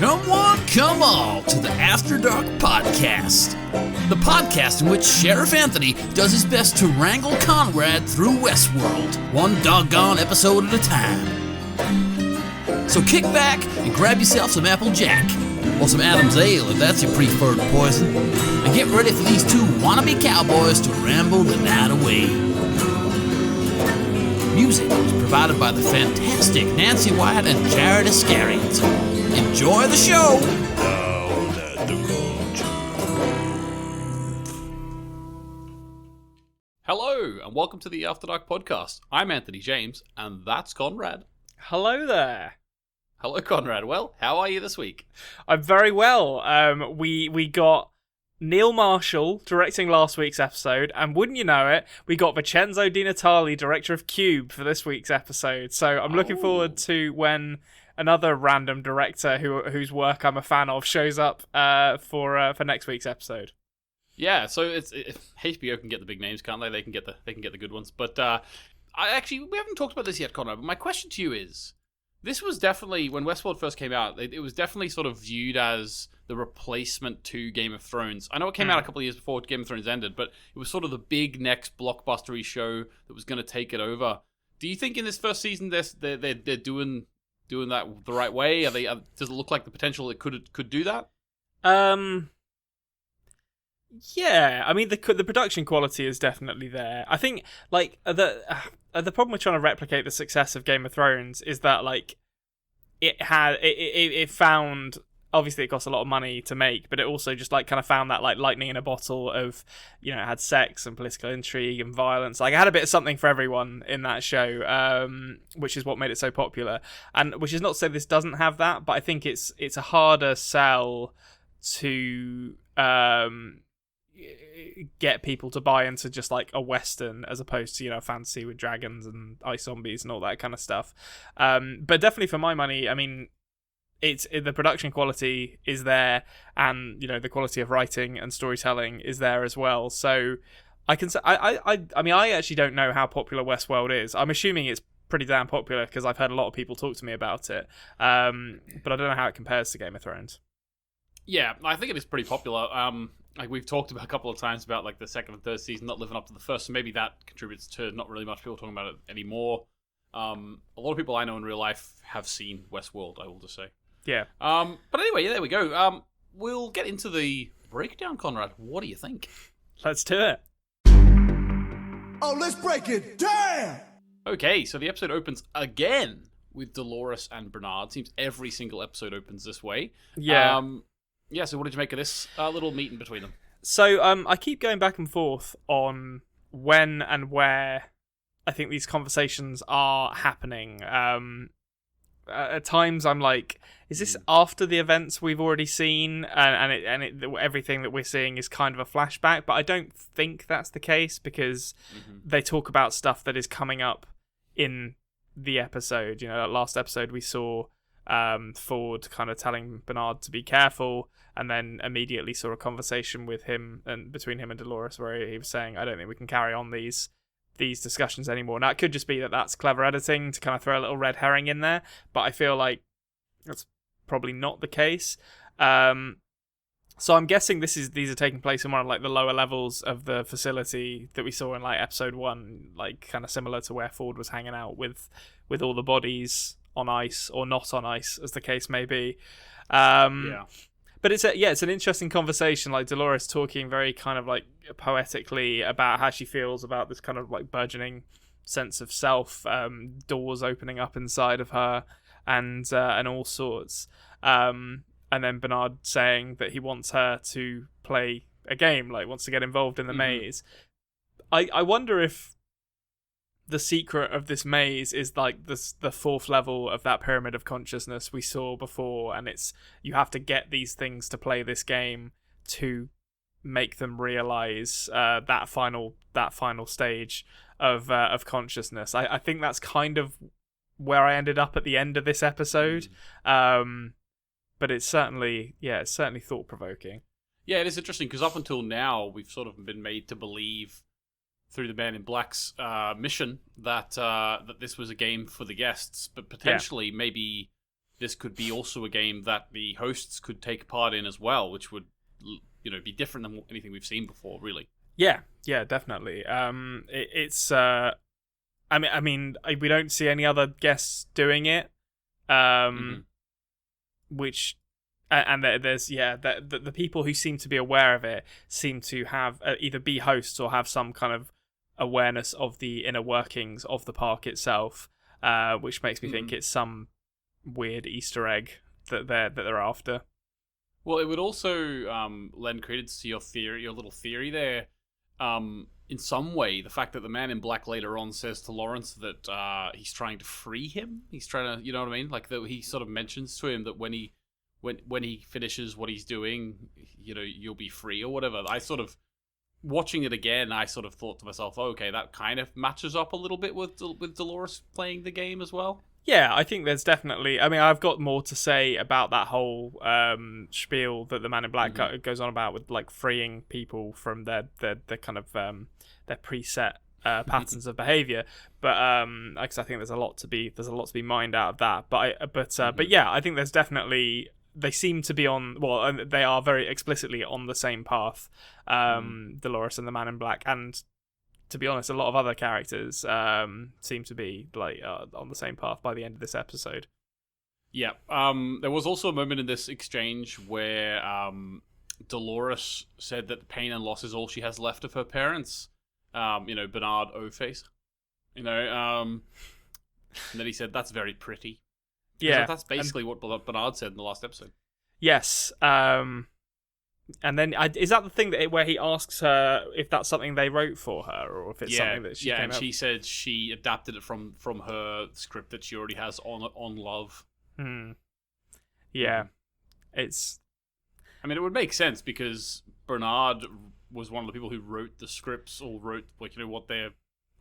Come one, come all to the After Dark Podcast. The podcast in which Sheriff Anthony does his best to wrangle Konrad through Westworld, one doggone episode at a time. So kick back and grab yourself some Apple Jack, or some Adam's Ale if that's your preferred poison, and get ready for these two wannabe cowboys to ramble the night away. Music was provided by the fantastic Nancy Wyatt and Jared Iscariot. Enjoy the show! Down at the culture. Hello, and welcome to the After Dark Podcast. I'm Anthony James, and that's Konrad. Hello there. Hello, Konrad. Well, how are you this week? I'm very well. We got Neil Marshall directing last week's episode, and wouldn't you know it, we got Vincenzo Di Natale, director of Cube, for this week's episode. So I'm looking forward to when another random director whose work I'm a fan of shows up for next week's episode. Yeah, so HBO can get the big names, can't they? They can get the good ones. But we haven't talked about this yet, Konrad. But my question to you is, this was definitely, when Westworld first came out, it was definitely sort of viewed as the replacement to Game of Thrones. I know it came out a couple of years before Game of Thrones ended, but it was sort of the big next blockbustery show that was going to take it over. Do you think in this first season they're doing that the right way? Does it look like the potential it could do that? Yeah, I mean the production quality is definitely there. I think like the problem with trying to replicate the success of Game of Thrones is that like it found, obviously it cost a lot of money to make, but it also just like kind of found that like lightning in a bottle of, you know, it had sex and political intrigue and violence. Like it had a bit of something for everyone in that show, which is what made it so popular. And which is not to say this doesn't have that, but I think it's a harder sell to get people to buy into just like a Western as opposed to, you know, fantasy with dragons and ice zombies and all that kind of stuff. But definitely for my money, I mean, the production quality is there, and you know the quality of writing and storytelling is there as well. So I can say I mean I actually don't know how popular Westworld is. I'm assuming it's pretty damn popular because I've heard a lot of people talk to me about it. But I don't know how it compares to Game of Thrones. Yeah, I think it is pretty popular. Like we've talked about a couple of times about like the second and third season not living up to the first, so maybe that contributes to not really much people talking about it anymore. A lot of people I know in real life have seen Westworld, I will just say. Yeah. But anyway, there we go. We'll get into the breakdown, Konrad. What do you think? Let's do it. Oh, let's break it down! Okay, so the episode opens again with Dolores and Bernard. Seems every single episode opens this way. Yeah. Yeah, so what did you make of this little meeting between them? So I keep going back and forth on when and where I think these conversations are happening. At times I'm like, is this after the events we've already seen, and everything that we're seeing is kind of a flashback? But I don't think that's the case because they talk about stuff that is coming up in the episode. You know, that last episode we saw Ford kind of telling Bernard to be careful, and then immediately saw a conversation with him and between him and Dolores where he was saying, I don't think we can carry on these discussions anymore. Now it could just be that that's clever editing to kind of throw a little red herring in there, but I feel like that's probably not the case. So I'm guessing these are taking place in one of like the lower levels of the facility that we saw in like episode 1, like kind of similar to where Ford was hanging out with all the bodies on ice or not on ice, as the case may be. Yeah. But it's an interesting conversation, like Dolores talking very kind of like poetically about how she feels about this kind of like burgeoning sense of self, doors opening up inside of her, and all sorts. And then Bernard saying that he wants her to play a game, like wants to get involved in the maze. I wonder if the secret of this maze is like the fourth level of that pyramid of consciousness we saw before, and it's you have to get these things to play this game to make them realize that final stage of consciousness. I think that's kind of where I ended up at the end of this episode, but it's certainly thought provoking. Yeah, it is interesting because up until now we've sort of been made to believe through the Man in Black's mission that this was a game for the guests, but potentially maybe this could be also a game that the hosts could take part in as well, which would, be different than anything we've seen before, really. Yeah, definitely. It's I mean, we don't see any other guests doing it, which, and there's the people who seem to be aware of it seem to have either be hosts or have some kind of awareness of the inner workings of the park itself, which makes me think it's some weird Easter egg that they're after. Well, it would also lend credence to your little theory there. In some way, the fact that the man in black later on says to Lawrence that he's trying to free him. He's trying to, you know what I mean? Like, that he sort of mentions to him that when he finishes what he's doing, you'll be free or whatever. I sort of, watching it again, I sort of thought to myself, oh, okay, that kind of matches up a little bit with Dolores playing the game as well. Yeah, I think there's definitely... I mean, I've got more to say about that whole spiel that the Man in Black goes on about with, like, freeing people from their kind of their preset patterns of behavior. But because I think there's a lot to be mined out of that. But yeah, I think there's definitely... They seem to be on... Well, they are very explicitly on the same path, Dolores and the Man in Black, and... To be honest, a lot of other characters seem to be on the same path by the end of this episode. Yeah. There was also a moment in this exchange where Dolores said that pain and loss is all she has left of her parents. Bernard O-face. And then he said, "That's very pretty." Yeah. That's basically what Bernard said in the last episode. Yes. And then, is that the thing where he asks her if that's something they wrote for her, or if it's something that she came and up... she said she adapted it from her script that she already has on Love. Yeah, it's... I mean, it would make sense because Bernard was one of the people who wrote the scripts or wrote, what their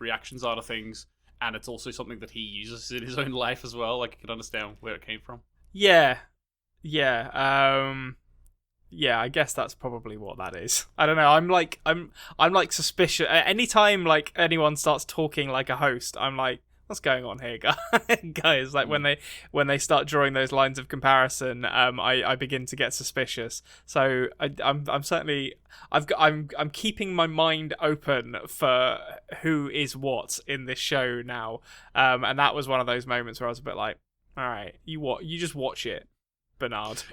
reactions are to things, and it's also something that he uses in his own life as well. Like, I can understand where it came from. Yeah. Yeah, I guess that's probably what that is. I don't know. I'm like suspicious. Anytime like anyone starts talking like a host, I'm like, what's going on here, guys? Like when they start drawing those lines of comparison, I begin to get suspicious. So I'm certainly I'm keeping my mind open for who is what in this show now. And that was one of those moments where I was a bit like, all right, you just watch it, Bernard.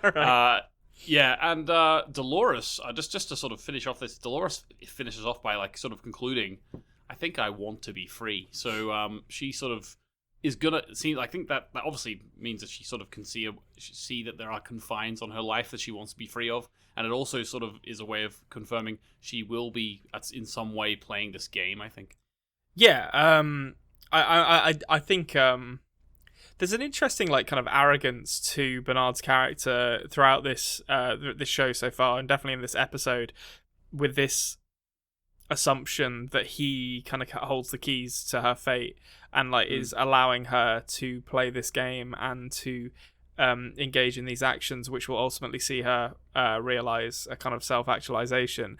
Right. Yeah, and Dolores, just to sort of finish off this, Dolores finishes off by like sort of concluding, I think I want to be free. So she sort of is gonna see. I think that obviously means that she sort of can see that there are confines on her life that she wants to be free of, and it also sort of is a way of confirming she will be in some way playing this game. I think. Yeah. I think. There's an interesting, like, kind of arrogance to Bernard's character throughout this show so far, and definitely in this episode, with this assumption that he kind of holds the keys to her fate and like is allowing her to play this game and to engage in these actions, which will ultimately see her realize a kind of self-actualization.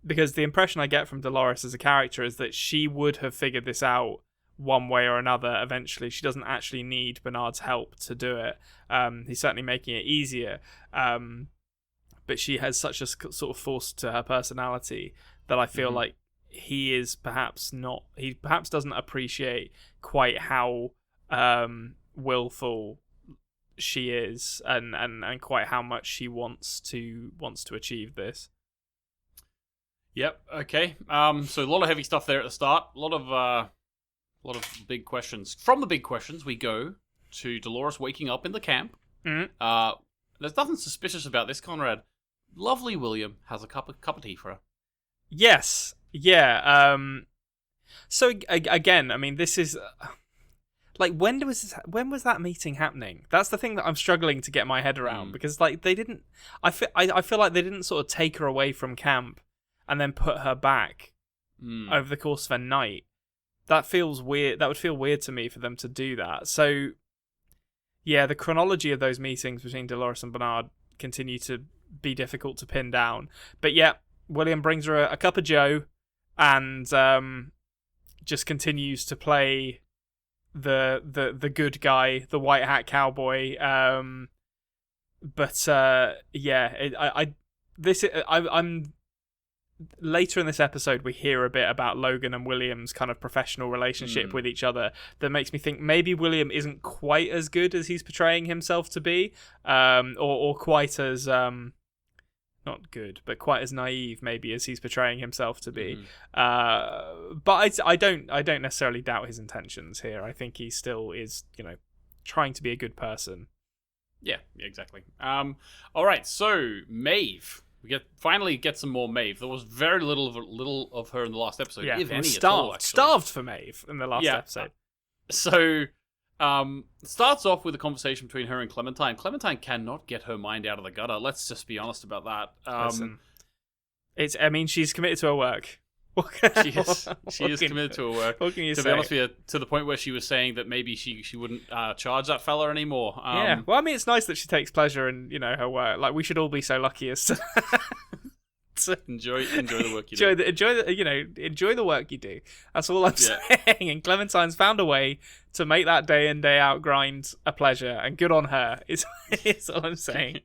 Because the impression I get from Dolores as a character is that she would have figured this out one way or another eventually. She doesn't actually need Bernard's help to do it. He's certainly making it easier, but she has such a sort of force to her personality that I feel like he perhaps doesn't appreciate quite how willful she is and quite how much she wants to achieve this. Yep. Okay. So a lot of heavy stuff there at the start. A lot of big questions. From the big questions, we go to Dolores waking up in the camp. There's nothing suspicious about this, Konrad. Lovely William has a cup of tea for her. Yes. Yeah. So again, I mean, this is like when was that meeting happening? That's the thing that I'm struggling to get my head around because like they didn't. I feel like they didn't sort of take her away from camp and then put her back over the course of a night. That feels weird. That would feel weird to me for them to do that. So, yeah, the chronology of those meetings between Dolores and Bernard continue to be difficult to pin down. But yeah, William brings her a cup of joe and just continues to play the good guy, the white hat cowboy. I'm later in this episode we hear a bit about Logan and William's kind of professional relationship with each other that makes me think maybe William isn't quite as good as he's portraying himself to be, or quite as not good, but quite as naive maybe as he's portraying himself to be. But I don't necessarily doubt his intentions here. I think he still is, trying to be a good person. Yeah, exactly. All right, so Maeve. We finally get some more Maeve. There was very little of her in the last episode, if any at all. Actually. Starved for Maeve in the last episode. So, it starts off with a conversation between her and Clementine. Clementine cannot get her mind out of the gutter. Let's just be honest about that. Listen, she's committed to her work. She is committed to her work. What can you say? To be honest with you, to the point where she was saying that maybe she wouldn't charge that fella anymore. Yeah, well, it's nice that she takes pleasure in her work. Like, we should all be so lucky as to enjoy the work you do. Enjoy the work you do. That's all I'm saying. And Clementine's found a way to make that day in day out grind a pleasure, and good on her. Is all I'm saying.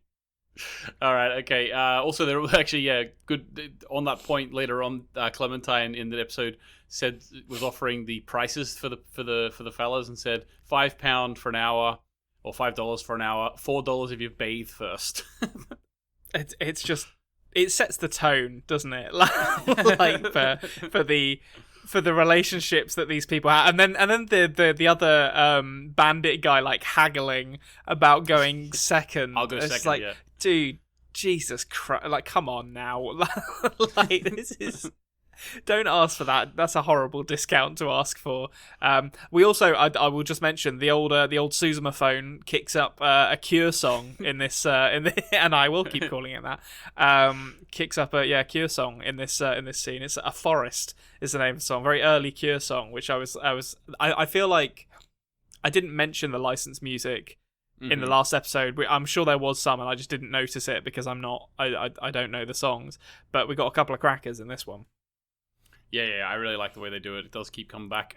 All right, okay. Also, there was actually good on that point later on. Clementine in the episode was offering the prices for the fellas and said £5 for an hour or $5 for an hour, $4 if you bathe first. It's just, it sets the tone, doesn't it? Like for the relationships that these people have, and then the other bandit guy like haggling about going second. I'll go it's second. like, dude, Jesus Christ! Like, come on now. Like, this is. Don't ask for that. That's a horrible discount to ask for. We also, I will just mention the old Suzuma phone kicks up a Cure song in this, and I will keep calling it that. Kicks up a Cure song in this scene. It's A Forest is the name of the song. Very early Cure song, which I feel like I didn't mention the licensed music in the last episode. I'm sure there was some, and I just didn't notice it because I don't know the songs. But we got a couple of crackers in this one. Yeah, I really like the way they do it. It does keep coming back.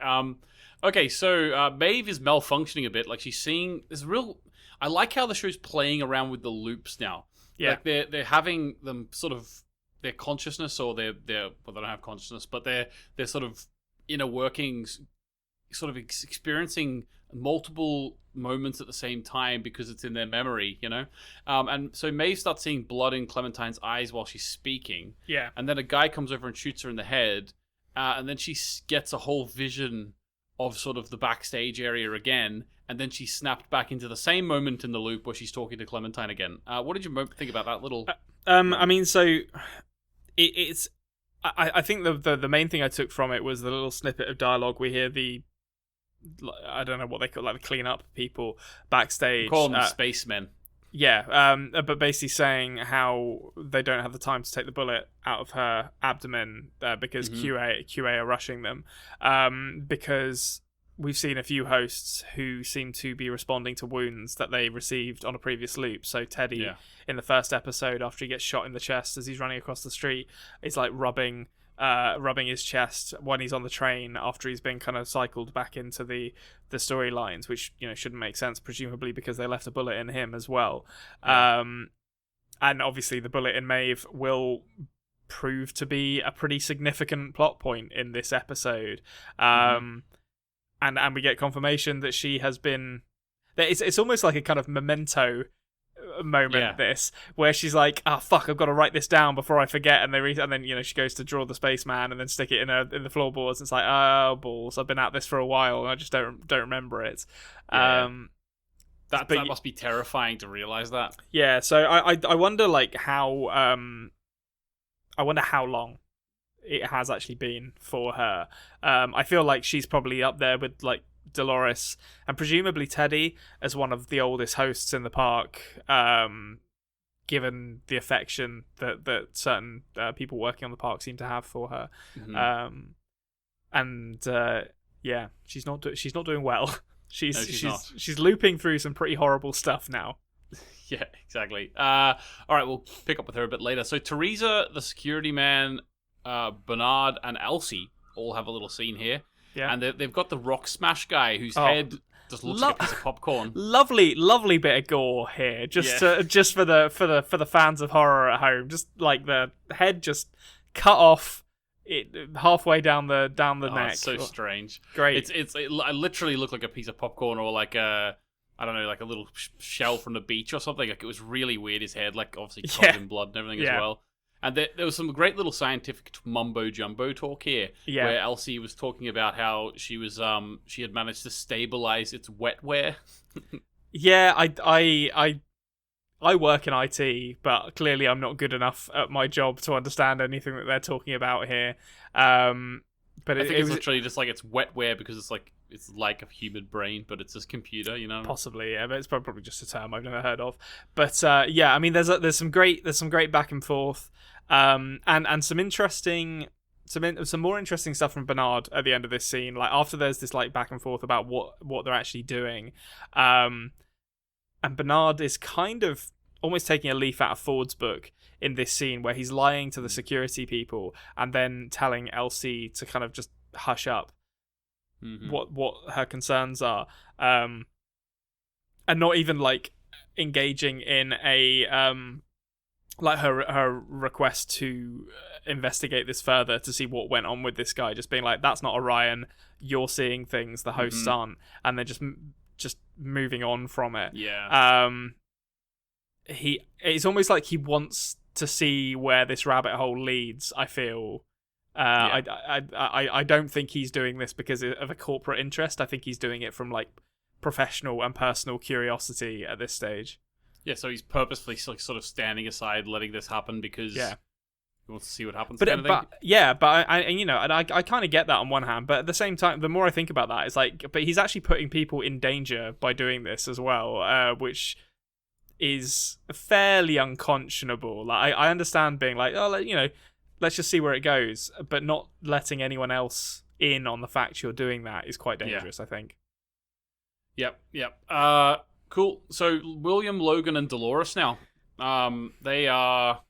Okay, so Maeve is malfunctioning a bit. Like, she's seeing this real. I like how the show's playing around with the loops now. Yeah, like they're having them sort of their consciousness, or they don't have consciousness, but their sort of inner workings, sort of experiencing multiple moments at the same time because it's in their memory, and so Maeve starts seeing blood in Clementine's eyes while she's speaking. Yeah, and then a guy comes over and shoots her in the head. And then she gets a whole vision of sort of the backstage area again, and then she's snapped back into the same moment in the loop where she's talking to Clementine again. What did you think about that little? So it's. I think the main thing I took from it was the little snippet of dialogue. We hear I don't know what they call, like, the cleanup people backstage. Call them spacemen. Yeah, but basically saying how they don't have the time to take the bullet out of her abdomen because QA are rushing them. Because we've seen a few hosts who seem to be responding to wounds that they received on a previous loop. So Teddy, in the first episode, after he gets shot in the chest as he's running across the street, is like rubbing his chest when he's on the train after he's been kind of cycled back into the storylines, which shouldn't make sense, presumably because they left a bullet in him as well. And obviously the bullet in Maeve will prove to be a pretty significant plot point in this episode. And we get confirmation that she has been. It's almost like a kind of memento moment, this, where she's like, "Oh fuck, I've got to write this down before I forget," and then she goes to draw the spaceman and then stick it in the floorboards. And it's like, oh balls, I've been at this for a while and I just don't remember it. That must be terrifying to realize that. Yeah, so I wonder how long it has actually been for her. I feel like she's probably up there with like Dolores and presumably Teddy as one of the oldest hosts in the park, given the affection that certain people working on the park seem to have for her. She's not doing well. She's looping through some pretty horrible stuff now. Yeah, exactly. All right, we'll pick up with her a bit later. So Teresa, the security man, Bernard, and Elsie all have a little scene here. Yeah. And they've got the rock smash guy whose head just looks like a piece of popcorn. Lovely bit of gore here, just for the fans of horror at home. Just like the head just cut off it halfway down the neck. It's so strange. Great. It literally looked like a piece of popcorn or like a, I don't know, like a little shell from the beach or something. Like, it was really weird. His head, like, obviously covered in blood and everything as well. And there was some great little scientific mumbo jumbo talk here, where Elsie was talking about how she was she had managed to stabilize its wetware. Yeah, I work in IT, but clearly I'm not good enough at my job to understand anything that they're talking about here. But I think it it's was literally just like it's wetware because it's like a human brain, but it's this computer, you know. Possibly, yeah, but it's probably just a term I've never heard of. But yeah, I mean, there's some great back and forth, and some interesting. Some more interesting stuff from Bernard at the end of this scene. Like, after there's this like back and forth about what they're actually doing, and Bernard is kind of almost taking a leaf out of Ford's book in this scene, where he's lying to the security people and then telling Elsie to kind of just hush up what her concerns are, and not even like engaging in a like her request to investigate this further to see what went on with this guy, just being like, that's not Orion, you're seeing things the hosts aren't, and then just moving on from it. It's almost like he wants to see where this rabbit hole leads, I feel. I don't think he's doing this because of a corporate interest. I think he's doing it from like professional and personal curiosity at this stage. Yeah, so he's purposefully like sort of standing aside, letting this happen because he wants to see what happens. But I kind of get that on one hand, but at the same time, the more I think about that, it's like, but he's actually putting people in danger by doing this as well, which is fairly unconscionable. Like, I understand being like, oh, let's just see where it goes, but not letting anyone else in on the fact you're doing that is quite dangerous, I think. Yep. Cool. So William, Logan, and Dolores now. They are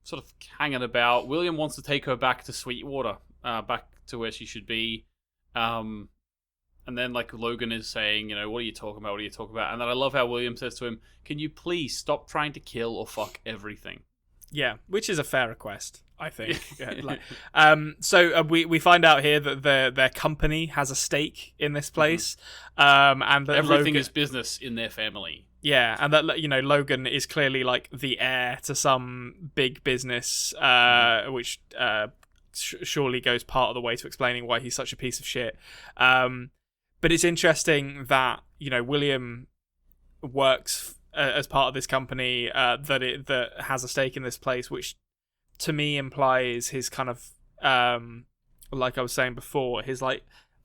sort of hanging about. William wants to take her back to Sweetwater, back to where she should be. And then like Logan is saying, what are you talking about? And then I love how William says to him, can you please stop trying to kill or fuck everything? Yeah, which is a fair request, I think. So we find out here that their company has a stake in this place, and that everything is business in their family. Yeah, and that Logan is clearly like the heir to some big business, which surely goes part of the way to explaining why he's such a piece of shit. But it's interesting that William works as part of this company that has a stake in this place, which to me implies his kind of like I was saying before, his like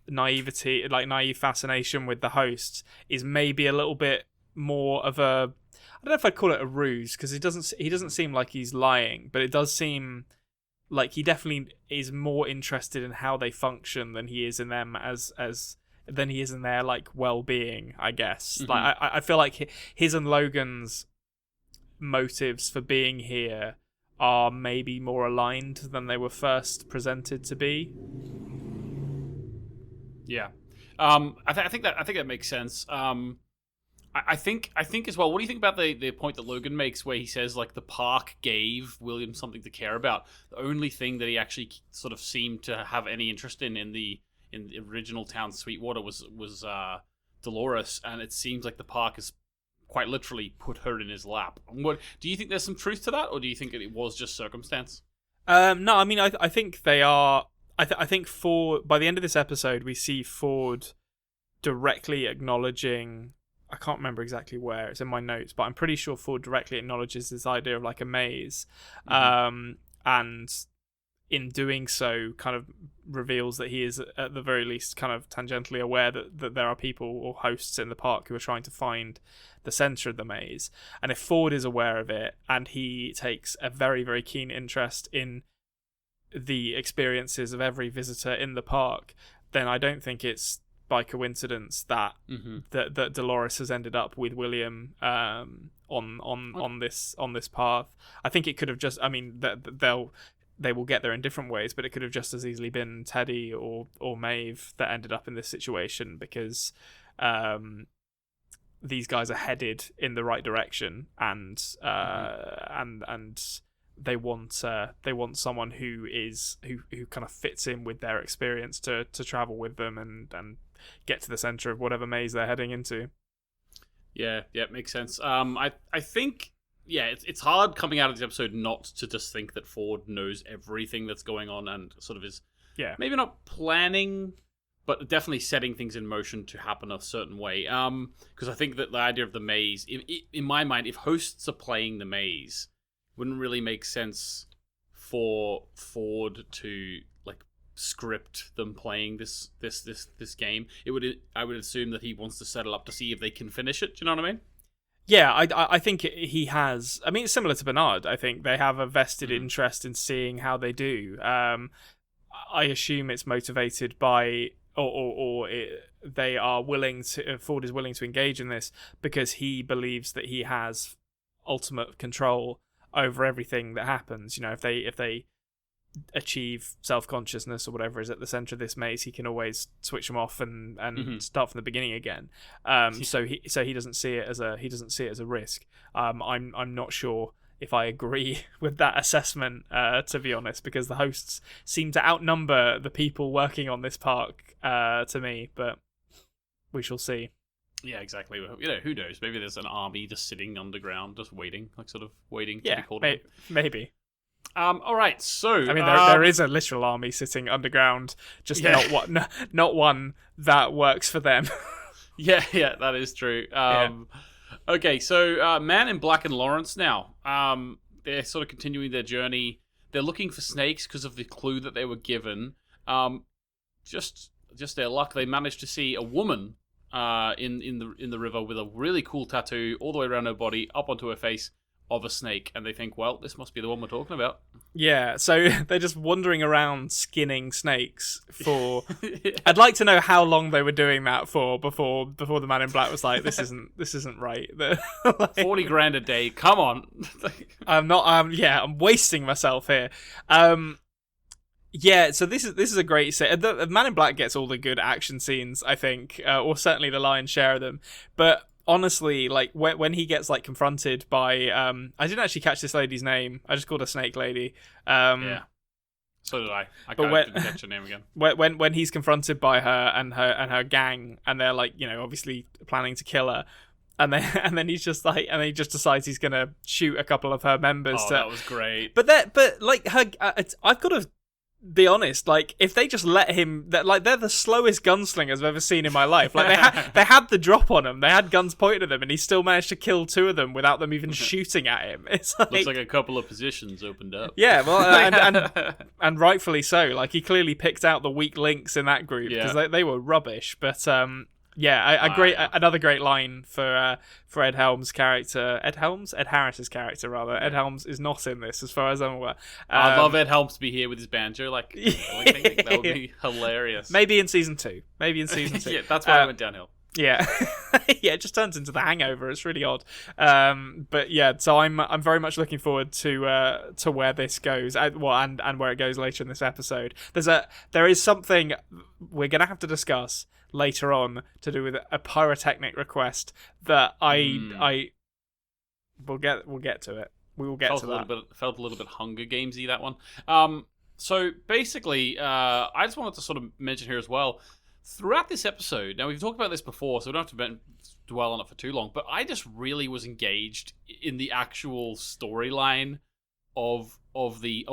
naivety, like naive fascination with the hosts is maybe a little bit more of a, I don't know if I'd call it a ruse, because he doesn't seem like he's lying, but it does seem like he definitely is more interested in how they function than he is in them than he is in their like well-being, I guess. Like I feel like his and Logan's motives for being here are maybe more aligned than they were first presented to be. Yeah, I think that makes sense. I think as well. What do you think about the point that Logan makes, where he says like the park gave William something to care about? The only thing that he actually sort of seemed to have any interest in the original town Sweetwater was Dolores, and it seems like the park has quite literally put her in his lap. What do you think? There's some truth to that, or do you think that it was just circumstance? No, I mean I think they are. I think by the end of this episode, we see Ford directly acknowledging. I can't remember exactly where it's in my notes, but I'm pretty sure Ford directly acknowledges this idea of like a maze, and in doing so kind of reveals that he is at the very least kind of tangentially aware that there are people or hosts in the park who are trying to find the center of the maze. And if Ford is aware of it and he takes a very, very keen interest in the experiences of every visitor in the park, then I don't think it's by coincidence that that Dolores has ended up with William on this path. I think it could have just, I mean, they will get there in different ways, but it could have just as easily been Teddy or Maeve that ended up in this situation, because these guys are headed in the right direction, and they want someone who kind of fits in with their experience to travel with them and get to the center of whatever maze they're heading into. Yeah, makes sense. I think, it's hard coming out of this episode not to just think that Ford knows everything that's going on and sort of is maybe not planning, but definitely setting things in motion to happen a certain way. Because I think that the idea of the maze, in my mind, if hosts are playing the maze, wouldn't really make sense for Ford to script them playing this game. I would assume that he wants to settle up to see if they can finish it. Do you know what I mean? Yeah, I think he has. I mean, it's similar to Bernard. I think they have a vested interest in seeing how they do. I assume it's motivated by, they are willing to. Ford is willing to engage in this because he believes that he has ultimate control over everything that happens. If they achieve self-consciousness or whatever is at the center of this maze, he can always switch them off and start from the beginning again. So he doesn't see it as a risk. I'm not sure if I agree with that assessment, to be honest, because the hosts seem to outnumber the people working on this park, to me, but we shall see. Yeah, exactly. Who knows? Maybe there's an army just sitting underground, just waiting, to be called. Maybe. All right. So I mean, there is a literal army sitting underground, just not one that works for them. yeah, that is true. Okay, so Man in Black and Lawrence now. They're sort of continuing their journey. They're looking for snakes because of the clue that they were given. Just their luck, they managed to see a woman in the river with a really cool tattoo all the way around her body, up onto her face, of a snake, and they think, well, this must be the one we're talking about. Yeah, so they're just wandering around skinning snakes for... I'd like to know how long they were doing that for before the Man in Black was like, this isn't right. 40 grand a day, come on. I'm wasting myself here. So this is a great set. The Man in Black gets all the good action scenes, I think, or certainly the lion's share of them, but honestly, when he gets confronted by I didn't actually catch this lady's name. I just called her Snake Lady. Yeah. So did I. Didn't catch her name again. When he's confronted by her and her gang, and they're obviously planning to kill her, and then he just decides he's gonna shoot a couple of her members. That was great. But I've got to be honest, if they just let him, they're the slowest gunslingers I've ever seen in my life. They had the drop on him, they had guns pointed at them, and he still managed to kill two of them without them even shooting at him. It's looks like a couple of positions opened up. Yeah, well, and rightfully so. He clearly picked out the weak links in that group because they were rubbish. But another great line for Ed Helms' character. Ed Harris's character, rather. Ed Helms is not in this, as far as I'm aware. I'd love Ed Helms to be here with his banjo. That would be hilarious. Maybe in season 2. Yeah, that's why it went downhill. Yeah, it just turns into The Hangover. It's really odd. But yeah, so I'm very much looking forward to where this goes, and where it goes later in this episode. There is something we're gonna have to discuss later on to do with a pyrotechnic request that we'll get to it. We will get to that. Felt a little bit Hunger Gamesy, that one. So basically, I just wanted to sort of mention here as well. Throughout this episode, now we've talked about this before, so we don't have to dwell on it for too long, but I just really was engaged in the actual storyline of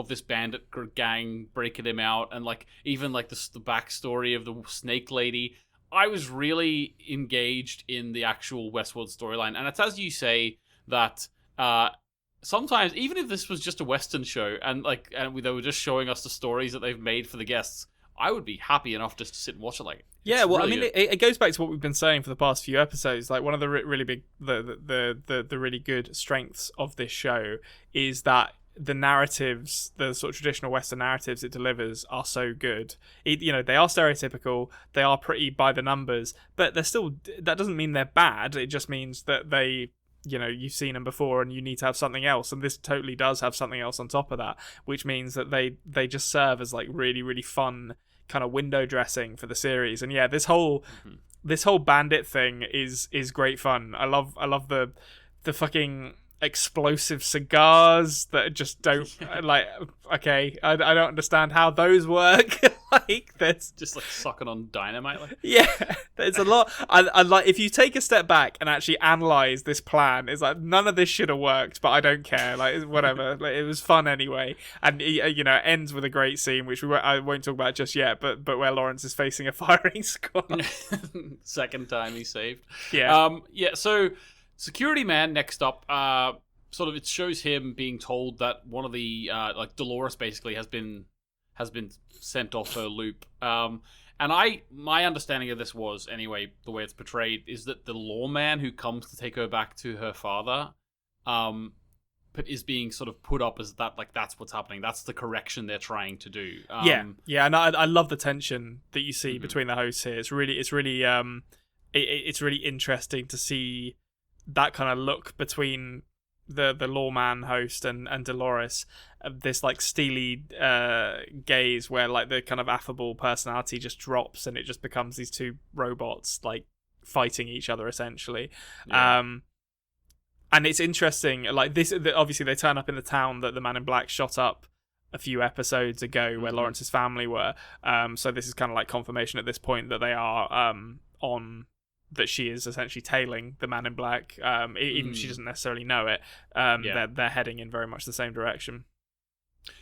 this bandit gang breaking him out, and even the backstory of the Snake Lady. I was really engaged in the actual Westworld storyline, and it's as you say that sometimes, even if this was just a Western show and they were just showing us the stories that they've made for the guests, I would be happy enough just to sit and watch it. It goes back to what we've been saying for the past few episodes. One of the really big, the really good strengths of this show is that the narratives, the sort of traditional Western narratives it delivers, are so good. They are stereotypical, they are pretty by the numbers, but they're still. That doesn't mean they're bad. It just means that they you've seen them before and you need to have something else, and this totally does have something else on top of that, which means that they just serve as like really, really fun kind of window dressing for the series. And yeah, this whole bandit thing is great fun. I love the fucking explosive cigars that just don't like, okay, I don't understand how those work. Like, there's just like sucking on dynamite. Like. Yeah, there's a lot. I like, if you take a step back and actually analyze this plan, it's like none of this should have worked, but I don't care. Like, whatever. Like, it was fun anyway, and it ends with a great scene, which I won't talk about just yet, but where Lawrence is facing a firing squad. Second time he's saved. Yeah. So security man next up. Sort of, it shows him being told that one of the like Dolores basically has been sent off her loop. And my understanding of this was, anyway, the way it's portrayed, is that the lawman who comes to take her back to her father, is being sort of put up as that, like, that's what's happening. That's the correction they're trying to do. And I love the tension that you see between the hosts here. It's really interesting to see that kind of look between the lawman host and Dolores, this like steely gaze where like the kind of affable personality just drops and it just becomes these two robots like fighting each other essentially. And it's interesting, like this, obviously they turn up in the town that the Man in Black shot up a few episodes ago, where Lawrence's family were, so this is kind of like confirmation at this point that they are that she is essentially tailing the Man in Black, even if she doesn't necessarily know it. They're heading in very much the same direction.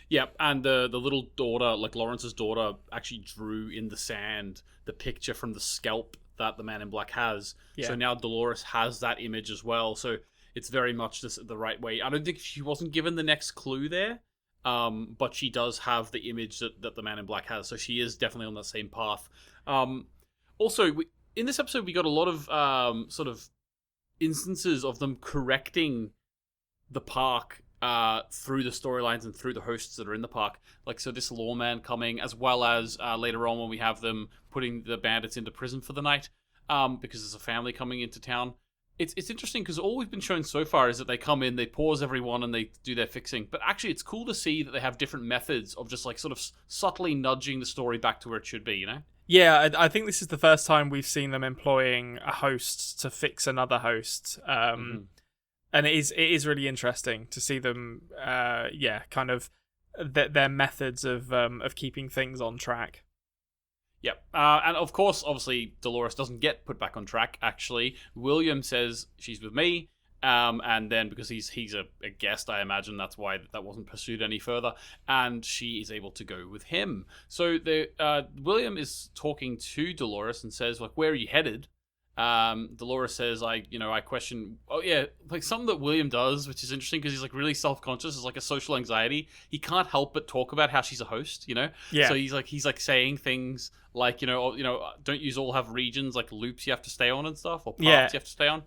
Yeah, and the little daughter, like Lawrence's daughter, actually drew in the sand the picture from the scalp that the Man in Black has. Yeah. So now Dolores has that image as well. So it's very much the right way. I don't think she wasn't given the next clue there, but she does have the image that the Man in Black has. So she is definitely on that same path. Also, in this episode, we got a lot of sort of instances of them correcting the park through the storylines and through the hosts that are in the park. Like, so this lawman coming, as well as later on when we have them putting the bandits into prison for the night, because there's a family coming into town. It's interesting because all we've been shown so far is that they come in, they pause everyone, and they do their fixing. But actually, it's cool to see that they have different methods of just like sort of subtly nudging the story back to where it should be, you know? Yeah, I think this is the first time we've seen them employing a host to fix another host. And it is really interesting to see them, kind of their methods of keeping things on track. Yep. And of course, obviously, Dolores doesn't get put back on track, actually. William says she's with me. And then because he's a guest, I imagine that's why that wasn't pursued any further. And she is able to go with him. So William is talking to Dolores and says, like, where are you headed? Dolores says, I question, like something that William does, which is interesting because he's like really self-conscious, is like a social anxiety. He can't help but talk about how she's a host, you know? Yeah. So he's like saying things like, don't you all have regions, like loops you have to stay on and stuff, or paths you have to stay on?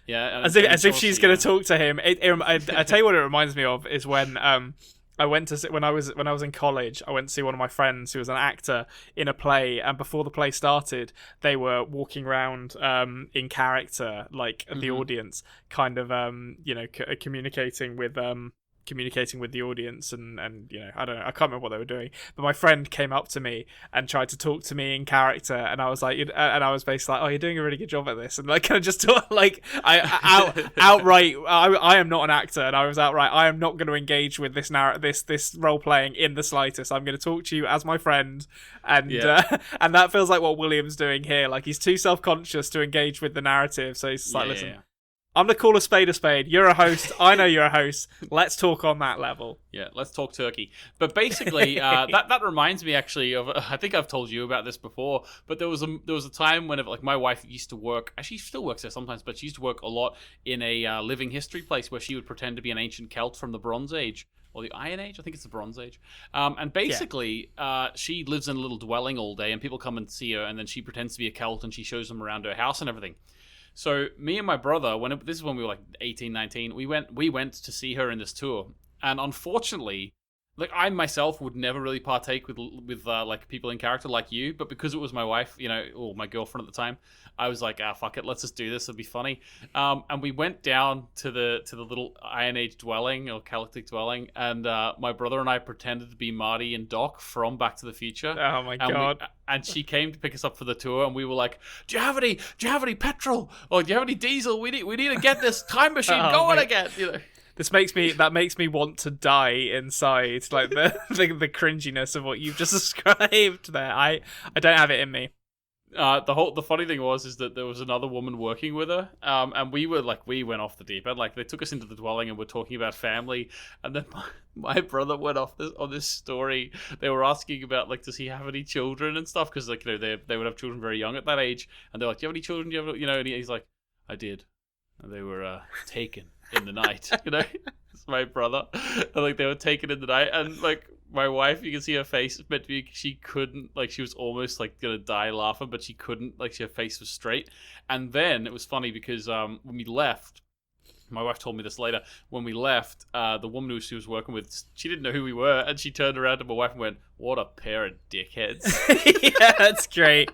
Yeah. As if she's going to talk to him. I tell you what it reminds me of is when I went to when I was in college. I went to see one of my friends who was an actor in a play, and before the play started, they were walking around in character, like the audience, kind of communicating with the audience, and I don't know, I can't remember what they were doing, but my friend came up to me and tried to talk to me in character, and I was like, and I was basically like, oh, you're doing a really good job at this, and like kind of just talk, like outright, I am not an actor, and I was outright, I am not going to engage with this this role playing in the slightest. I'm going to talk to you as my friend, and and that feels like what William's doing here. Like, he's too self-conscious to engage with the narrative, so he's just like, listen. I'm going to call a spade a spade. You're a host. I know you're a host. Let's talk on that level. Yeah, let's talk turkey. But basically, that reminds me actually of, I think I've told you about this before, but there was a time when like my wife used to work, actually she still works there sometimes, but she used to work a lot in a living history place where she would pretend to be an ancient Celt from the Bronze Age. Or the Iron Age? I think it's the Bronze Age. And basically, she lives in a little dwelling all day, and people come and see her, and then she pretends to be a Celt, and she shows them around her house and everything. So me and my brother, this is when we were like 18, 19, we went to see her in this tour. And unfortunately, like I myself would never really partake with like people in character like you, but because it was my wife, or my girlfriend at the time, I was like, fuck it, let's just do this. It'll be funny. And we went down to the little Iron Age dwelling or Chalactic dwelling, and my brother and I pretended to be Marty and Doc from Back to the Future. Oh my god! And she came to pick us up for the tour, and we were like, "Do you have any petrol? Or do you have any diesel? We need to get this time machine going again." That makes me want to die inside, like the cringiness of what you've just described there. I don't have it in me. The funny thing is that there was another woman working with her, and we went off the deep end. Like they took us into the dwelling and we're talking about family, and then my brother went off on this story. They were asking about like, does he have any children and stuff? Because like they would have children very young at that age, and they're like, do you have any children? Do you have And he's like, I did, and they were taken in the night. It's my brother, and like they were taken in the night, and like my wife, you can see her face. Meant to be, she couldn't, like, she was almost like gonna die laughing, but she couldn't, like, her face was straight. And then it was funny because when we left, my wife told me this later. When we left, the woman who she was working with, she didn't know who we were, and she turned around to my wife and went, "What a pair of dickheads!" Yeah, that's great.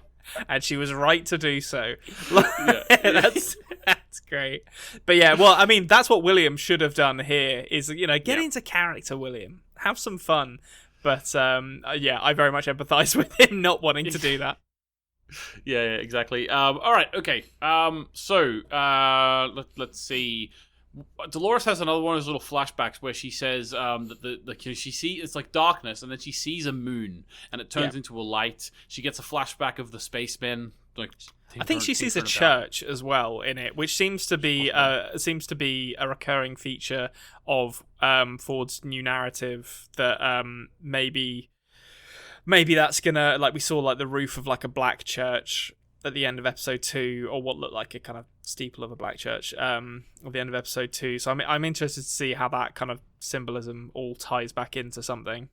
And she was right to do so. That's great. But yeah, well, I mean, that's what William should have done here. Is get into character, William. Have some fun. But yeah, I very much empathise with him not wanting to do that. Yeah, exactly. All right, okay. So let's see. Dolores has another one of those little flashbacks where she says that she sees, it's like darkness, and then she sees a moon and it turns into a light. She gets a flashback of the spacemen. Like, I think she sees a church as well in it, which seems to be a recurring feature of Ford's new narrative. That maybe that's gonna, like, we saw like the roof of like a black church at the end of episode 2, or what looked like a kind of steeple of a black church at the end of episode 2. So I'm interested to see how that kind of symbolism all ties back into something.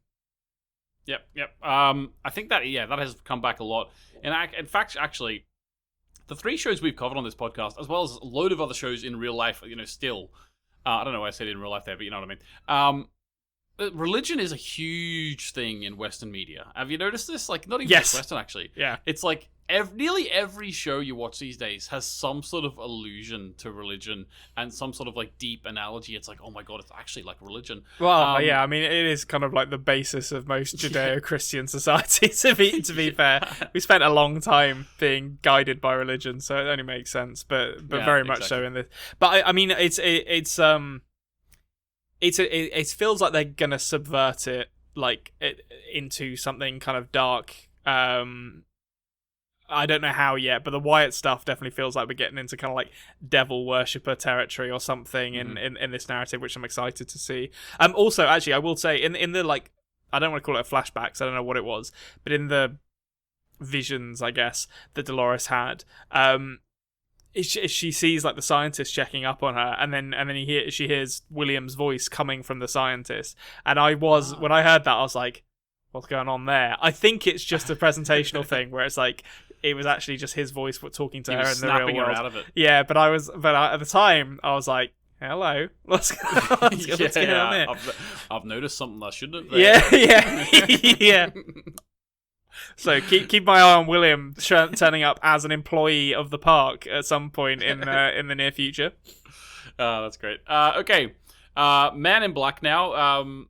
Yep. I think that has come back a lot. And in fact, actually, the 3 shows we've covered on this podcast, as well as a load of other shows in real life, still, I don't know why I said in real life there, but you know what I mean. Religion is a huge thing in Western media. Have you noticed this? Like, not even just Western, actually. Yeah. It's like nearly every show you watch these days has some sort of allusion to religion and some sort of like deep analogy. It's like, oh my god, it's actually like religion. Well, yeah, I mean, it is kind of like the basis of most Judeo-Christian society. To be fair, we spent a long time being guided by religion, so it only makes sense. But very much so in this. But I mean, it feels like they're gonna subvert it, like into something kind of dark. I don't know how yet, but the Wyatt stuff definitely feels like we're getting into kind of like devil worshipper territory or something in this narrative, which I'm excited to see. Also, actually, I will say in the, like, I don't want to call it flashbacks, I don't know what it was, but in the visions, I guess, that Dolores had, she sees like the scientist checking up on her, and then she hears William's voice coming from the scientist, and when I heard that, I was like, what's going on there? I think it's just a presentational thing where it's like it was actually just his voice talking to her in the real world. Her out of it. Yeah, but at the time I was like, hello, what's going on there? I've noticed something I shouldn't have. Yeah. So keep my eye on William turning up as an employee of the park at some point in the near future. That's great. Okay, Man in Black now.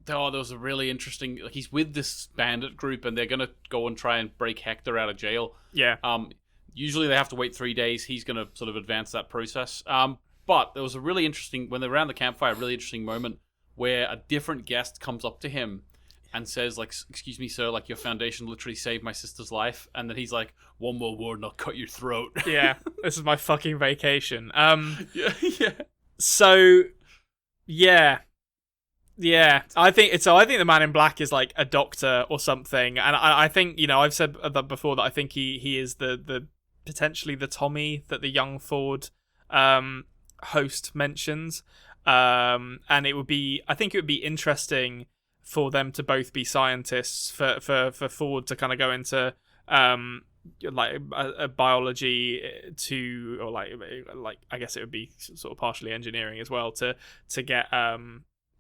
There was a really interesting. Like, he's with this bandit group, and they're gonna go and try and break Hector out of jail. Yeah. Usually they have to wait 3 days. He's gonna sort of advance that process. But there was a really interesting, when they're around the campfire, a really interesting moment where a different guest comes up to him and says, like, "Excuse me, sir, like, your foundation literally saved my sister's life." And then he's like, "One more word and I'll cut your throat." Yeah, this is my fucking vacation. Yeah. So, yeah. I think the Man in Black is like a doctor or something, and I think, I've said that before, that I think he is the potentially the Tommy that the young Ford host mentions, and I think it would be interesting for them to both be scientists, for Ford to kind of go into like a biology or like I guess it would be sort of partially engineering as well, to get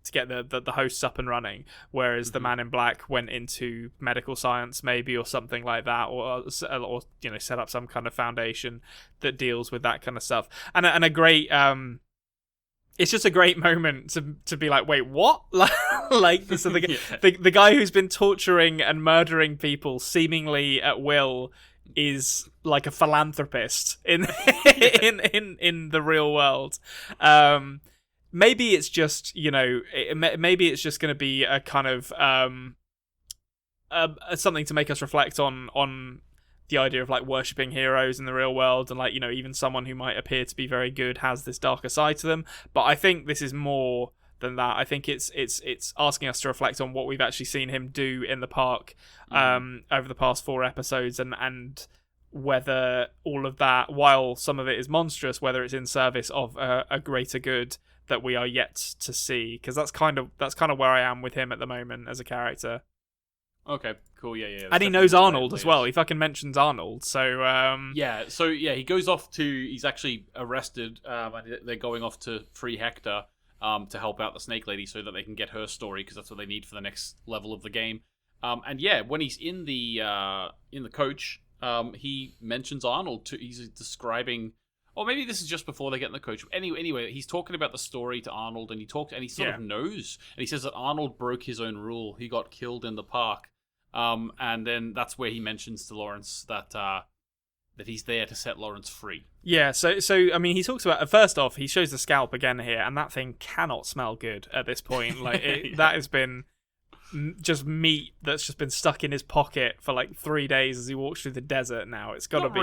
to get the hosts up and running, whereas the Man in Black went into medical science maybe, or something like that, or set up some kind of foundation that deals with that kind of stuff. And a great it's just a great moment to be like, wait, what? Like so the guy who's been torturing and murdering people seemingly at will is like a philanthropist in the real world. Maybe it's just, maybe it's just going to be a kind of something to make us reflect on the idea of like worshipping heroes in the real world, and like, even someone who might appear to be very good has this darker side to them. But I think this is more than that. I think it's asking us to reflect on what we've actually seen him do in the park over the past 4 episodes, and whether all of that, while some of it is monstrous, whether it's in service of a greater good that we are yet to see. Because that's kind of where I am with him at the moment as a character. Okay, cool, yeah. And he knows Arnold as well. He fucking mentions Arnold, so... he goes off he's actually arrested, and they're going off to free Hector to help out the Snake Lady so that they can get her story, because that's what they need for the next level of the game. When he's in the coach, he mentions Arnold. He's describing... Or maybe this is just before they get in the coach. Anyway, he's talking about the story to Arnold, and he sort of knows. And he says that Arnold broke his own rule. He got killed in the park. And then that's where he mentions to Lawrence that he's there to set Lawrence free. Yeah, so I mean, he talks about... First off, he shows the scalp again here, and that thing cannot smell good at this point. Like, that has been just meat that's just been stuck in his pocket for like 3 days as he walks through the desert now. It's got to be...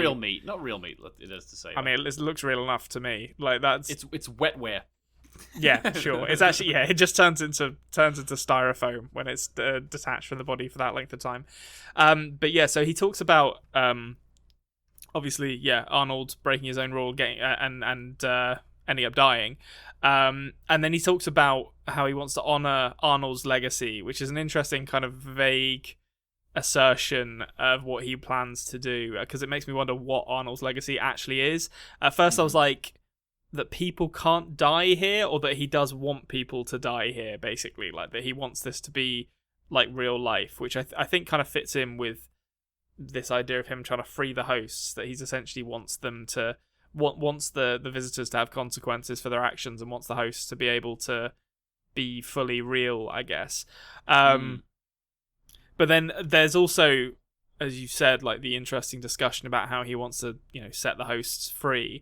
Not real meat, it is to say. I mean, it looks real enough to me. Like, that's... It's wetware. Yeah, sure. It's actually, it just turns into styrofoam when it's detached from the body for that length of time. But yeah, so he talks about obviously, Arnold breaking his own rule, getting and ending up dying. And then he talks about how he wants to honor Arnold's legacy, which is an interesting kind of vague assertion of what he plans to do, because it makes me wonder what Arnold's legacy actually is. At first I was like, that people can't die here, or that he does want people to die here, basically, like that he wants this to be like real life, which I think kind of fits in with this idea of him trying to free the hosts, that he's essentially wants them to wants the visitors to have consequences for their actions, and wants the hosts to be able to be fully real, I guess. But then there's also, as you said, like the interesting discussion about how he wants to, set the hosts free.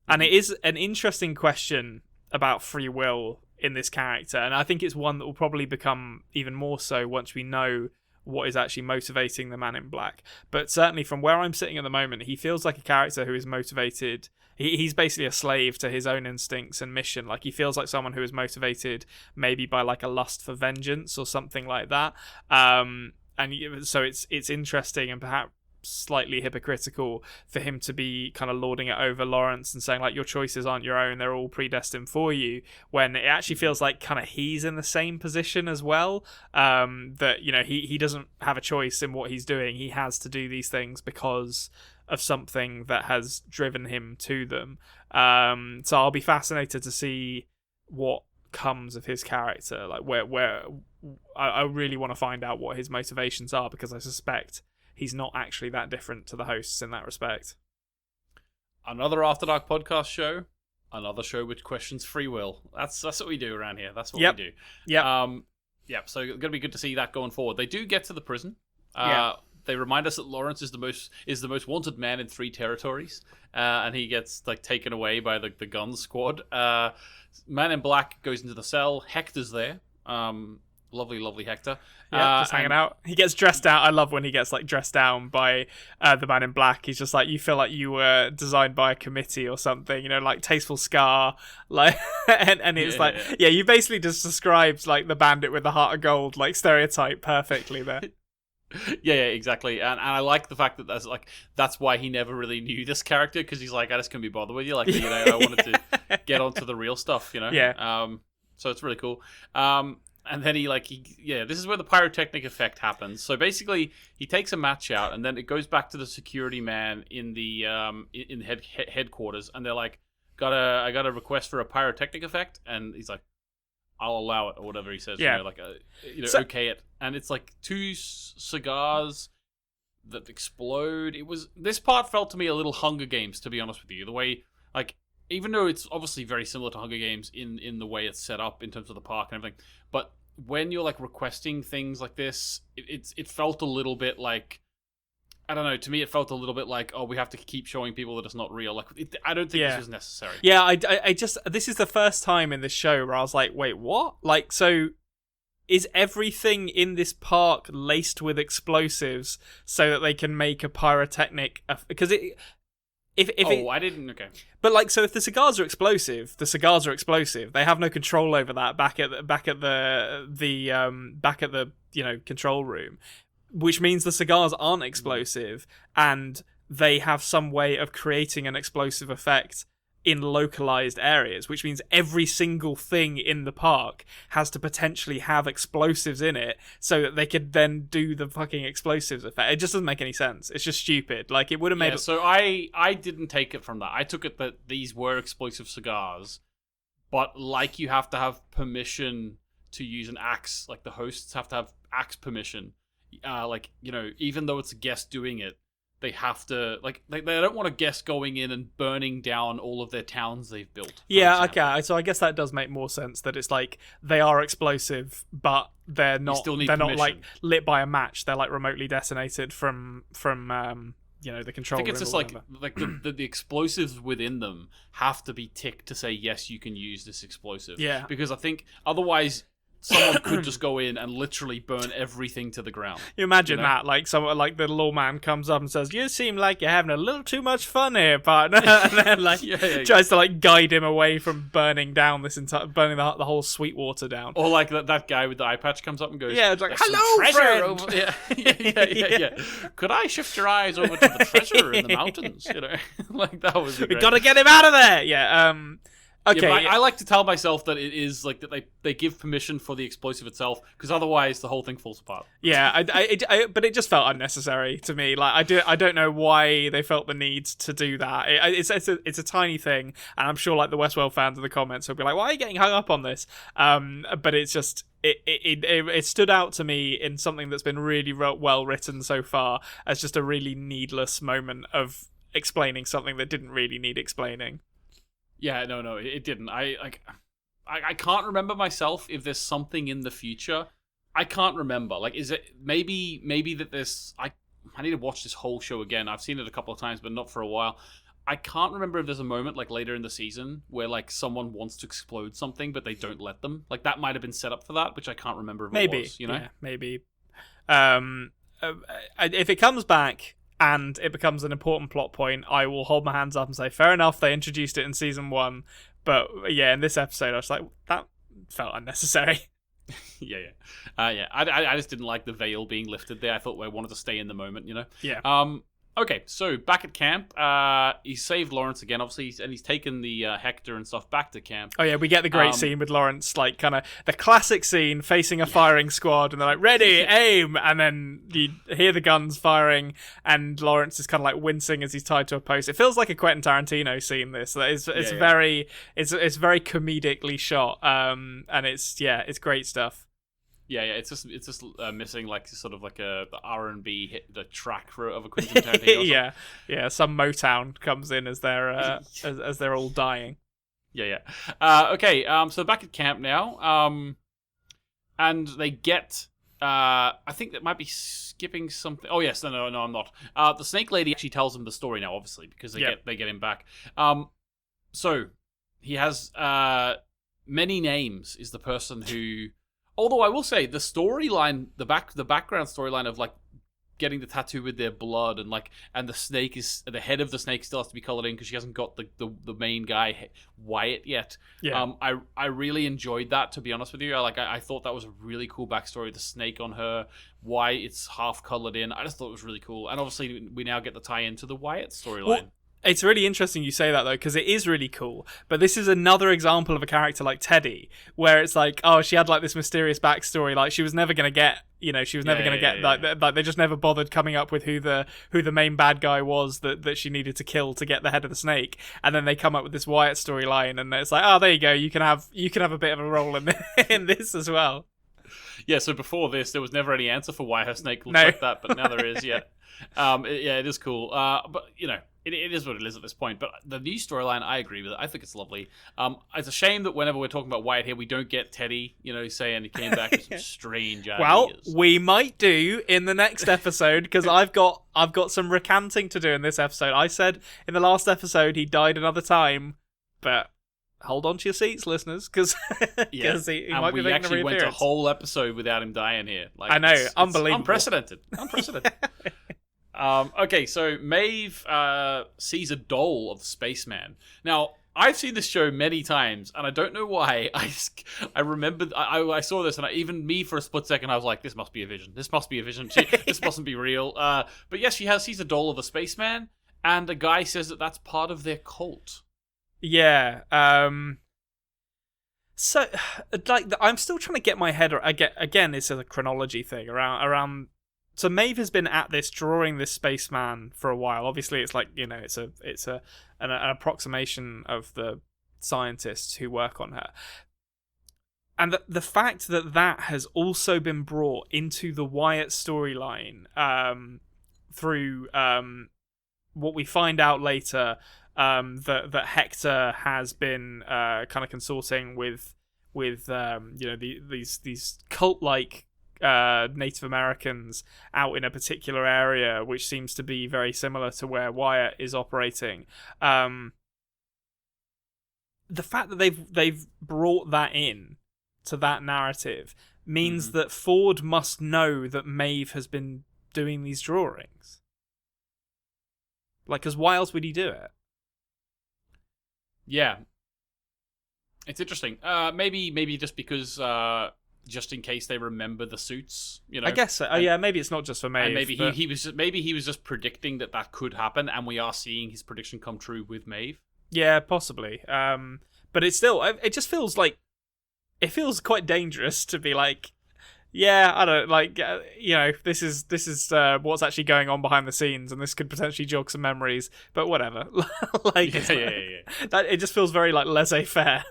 And it is an interesting question about free will in this character, and I think it's one that will probably become even more so once we know what is actually motivating the Man in Black. But certainly from where I'm sitting at the moment, he feels like a character who is motivated. He's basically a slave to his own instincts and mission. Like, he feels like someone who is motivated maybe by like a lust for vengeance or something like that. And so it's interesting and perhaps slightly hypocritical for him to be kind of lording it over Lawrence and saying like, your choices aren't your own, they're all predestined for you, when it actually feels like kind of he's in the same position as well, that he doesn't have a choice in what he's doing. He has to do these things because of something that has driven him to them. So I'll be fascinated to see what comes of his character, like where I really want to find out what his motivations are, because I suspect he's not actually that different to the hosts in that respect. Another After Dark podcast show, another show which questions free will. That's what we do around here. That's what we do. Yeah. So it's gonna be good to see that going forward. They do get to the prison. They remind us that Lawrence is the most wanted man in 3 territories, and he gets like taken away by the gun squad. Man in Black goes into the cell. Hector's there. Lovely Hector. Just hanging out. He gets dressed out. I love when he gets like dressed down by the Man in Black. He's just like, you feel like you were designed by a committee or something, like tasteful scar, like, and it's you basically just described like the bandit with the heart of gold, like stereotype perfectly there. Yeah, exactly. And I like the fact that that's why he never really knew this character, because he's like, I just couldn't be bothered with you. Like, I wanted to get onto the real stuff, Yeah. So it's really cool. And then this is where the pyrotechnic effect happens. So basically, he takes a match out, and then it goes back to the security man in the headquarters, and they're like, I got a request for a pyrotechnic effect, and he's like, I'll allow it, or whatever he says. Yeah. You know, like okay it, and it's like two cigars that explode. This part felt to me a little Hunger Games, to be honest with you. The way, like, even though it's obviously very similar to Hunger Games in the way it's set up in terms of the park and everything, but when you're like requesting things like this, it felt a little bit like, I don't know. To me, it felt a little bit like, oh, we have to keep showing people that it's not real. Like, I don't think this was necessary. Yeah, I just, this is the first time in this show where I was like, wait, what? Like, so is everything in this park laced with explosives so that they can make a pyrotechnic? Because I didn't. Okay, but like, so if the cigars are explosive, the cigars are explosive. They have no control over that back at the control room, which means the cigars aren't explosive, and they have some way of creating an explosive effect in localized areas, which means every single thing in the park has to potentially have explosives in it so that they could then do the fucking explosives effect. It just doesn't make any sense. It's just stupid. Like, it would have made So I didn't take it from that. I took it that these were explosive cigars, but like, you have to have permission to use an axe. Like, the hosts have to have axe permission. Like, you know, even though it's a guest doing it, they have to, like, they don't want a guest going in and burning down all of their towns they've built. Yeah, okay. So I guess that does make more sense, that it's like they are explosive, but they're not like lit by a match. They're like remotely detonated from the control room. I think it's just like the explosives within them have to be ticked to say, yes, you can use this explosive. Yeah. Because I think otherwise someone could just go in and literally burn everything to the ground. You imagine that, like, someone like the little man comes up and says, "You seem like you're having a little too much fun here, partner," and then like tries to like guide him away from burning down burning the whole Sweetwater down. Or like that guy with the eye patch comes up and goes, "Yeah, it's like, hello, friend." Yeah. Could I shift your eyes over to the treasure in the mountains? You know, like, that was We gotta get him out of there. Yeah. Okay, yeah, I like to tell myself that it is like that they give permission for the explosive itself, because otherwise the whole thing falls apart. Yeah, but it just felt unnecessary to me. Like, I don't know why they felt the need to do that. It's a tiny thing, and I'm sure like the Westworld fans in the comments will be like, "Why are you getting hung up on this?" But it's just it stood out to me in something that's been really well written so far as just a really needless moment of explaining something that didn't really need explaining. Yeah, no, it didn't. I can't remember myself if there's something in the future. I can't remember. Like, is it maybe that there's... I need to watch this whole show again. I've seen it a couple of times, but not for a while. I can't remember if there's a moment, like, later in the season where, like, someone wants to explode something, but they don't let them. Like, that might have been set up for that, which I can't remember if it was, you know? Yeah, maybe. If it comes back and it becomes an important plot point, I will hold my hands up and say, fair enough, they introduced it in season 1. But yeah, in this episode, I was like, that felt unnecessary. Yeah. I just didn't like the veil being lifted there. I thought I wanted to stay in the moment, you know? Yeah. Okay, so back at camp, he saved Lawrence again, obviously, and he's taken the Hector and stuff back to camp. Oh yeah, we get the great scene with Lawrence, like, kind of the classic scene facing a firing squad, and they're like, ready, aim, and then you hear the guns firing, and Lawrence is kind of like wincing as he's tied to a post. It feels like a Quentin Tarantino scene. It's very comedically shot, and it's great stuff. Yeah, it's just missing like sort of like the R&B hit, the track of a Quentin Tarantino. yeah. Some Motown comes in as they're as they're all dying. Yeah. Okay. So back at camp now. And they get. I think that might be skipping something. Oh yes, no, I'm not. The snake lady actually tells them the story now, obviously, because they get him back. So he has many names. Is the person who. Although I will say the storyline, the background storyline of like getting the tattoo with their blood and the snake is the head of the snake still has to be colored in because she hasn't got the main guy Wyatt yet. Yeah. I really enjoyed that, to be honest with you. I thought that was a really cool backstory. The snake on her, why it's half colored in. I just thought it was really cool. And obviously we now get the tie into the Wyatt storyline. Well, It's really interesting you say that, though, because it is really cool. But this is another example of a character like Teddy, where it's like, oh, she had like this mysterious backstory. Like she was never going to get, she was never going to get. Like they just never bothered coming up with who the main bad guy was that she needed to kill to get the head of the snake. And then they come up with this Wyatt storyline, and it's like, oh, there you go. You can have a bit of a role in this as well. Yeah. So before this, there was never any answer for why her snake looks like that, but now there is. Yeah. It is cool. But It is what it is at this point, but the new storyline, I agree with it. I think it's lovely. It's a shame that whenever we're talking about Wyatt here, we don't get Teddy, saying he came back with some strange ideas. Well, we might do in the next episode, because I've got some recanting to do in this episode. I said in the last episode he died another time, but hold on to your seats, listeners, because he might be making a reappearance. We actually went a whole episode without him dying here. I know, it's unbelievable. Unprecedented. Okay, so Maeve sees a doll of the spaceman. Now, I've seen this show many times, and I don't know why. I remember I saw this, and even me for a split second, I was like, "This must be a vision. This must be a vision. This mustn't be real." But yes, she sees a doll of a spaceman, and a guy says that that's part of their cult. Yeah. So, like, I'm still trying to get my head. Again, this is a chronology thing around. So Maeve has been at this, drawing this spaceman for a while. Obviously, it's like, it's an approximation of the scientists who work on her. And the fact that has also been brought into the Wyatt storyline through what we find out later, that Hector has been kind of consorting with these cult-like Native Americans out in a particular area, which seems to be very similar to where Wyatt is operating. The fact that they've brought that in to that narrative means that Ford must know that Maeve has been doing these drawings. Like, because why else would he do it? Yeah, it's interesting. Maybe just because. Just in case they remember the suits, I guess so. Yeah, maybe it's not just for Maeve. And maybe he was just predicting that could happen, and we are seeing his prediction come true with Maeve. Yeah, possibly. But it's still, it just feels like, it feels quite dangerous to be like, yeah, I don't like, this is what's actually going on behind the scenes, and this could potentially jog some memories. But whatever, yeah. That it just feels very like laissez-faire.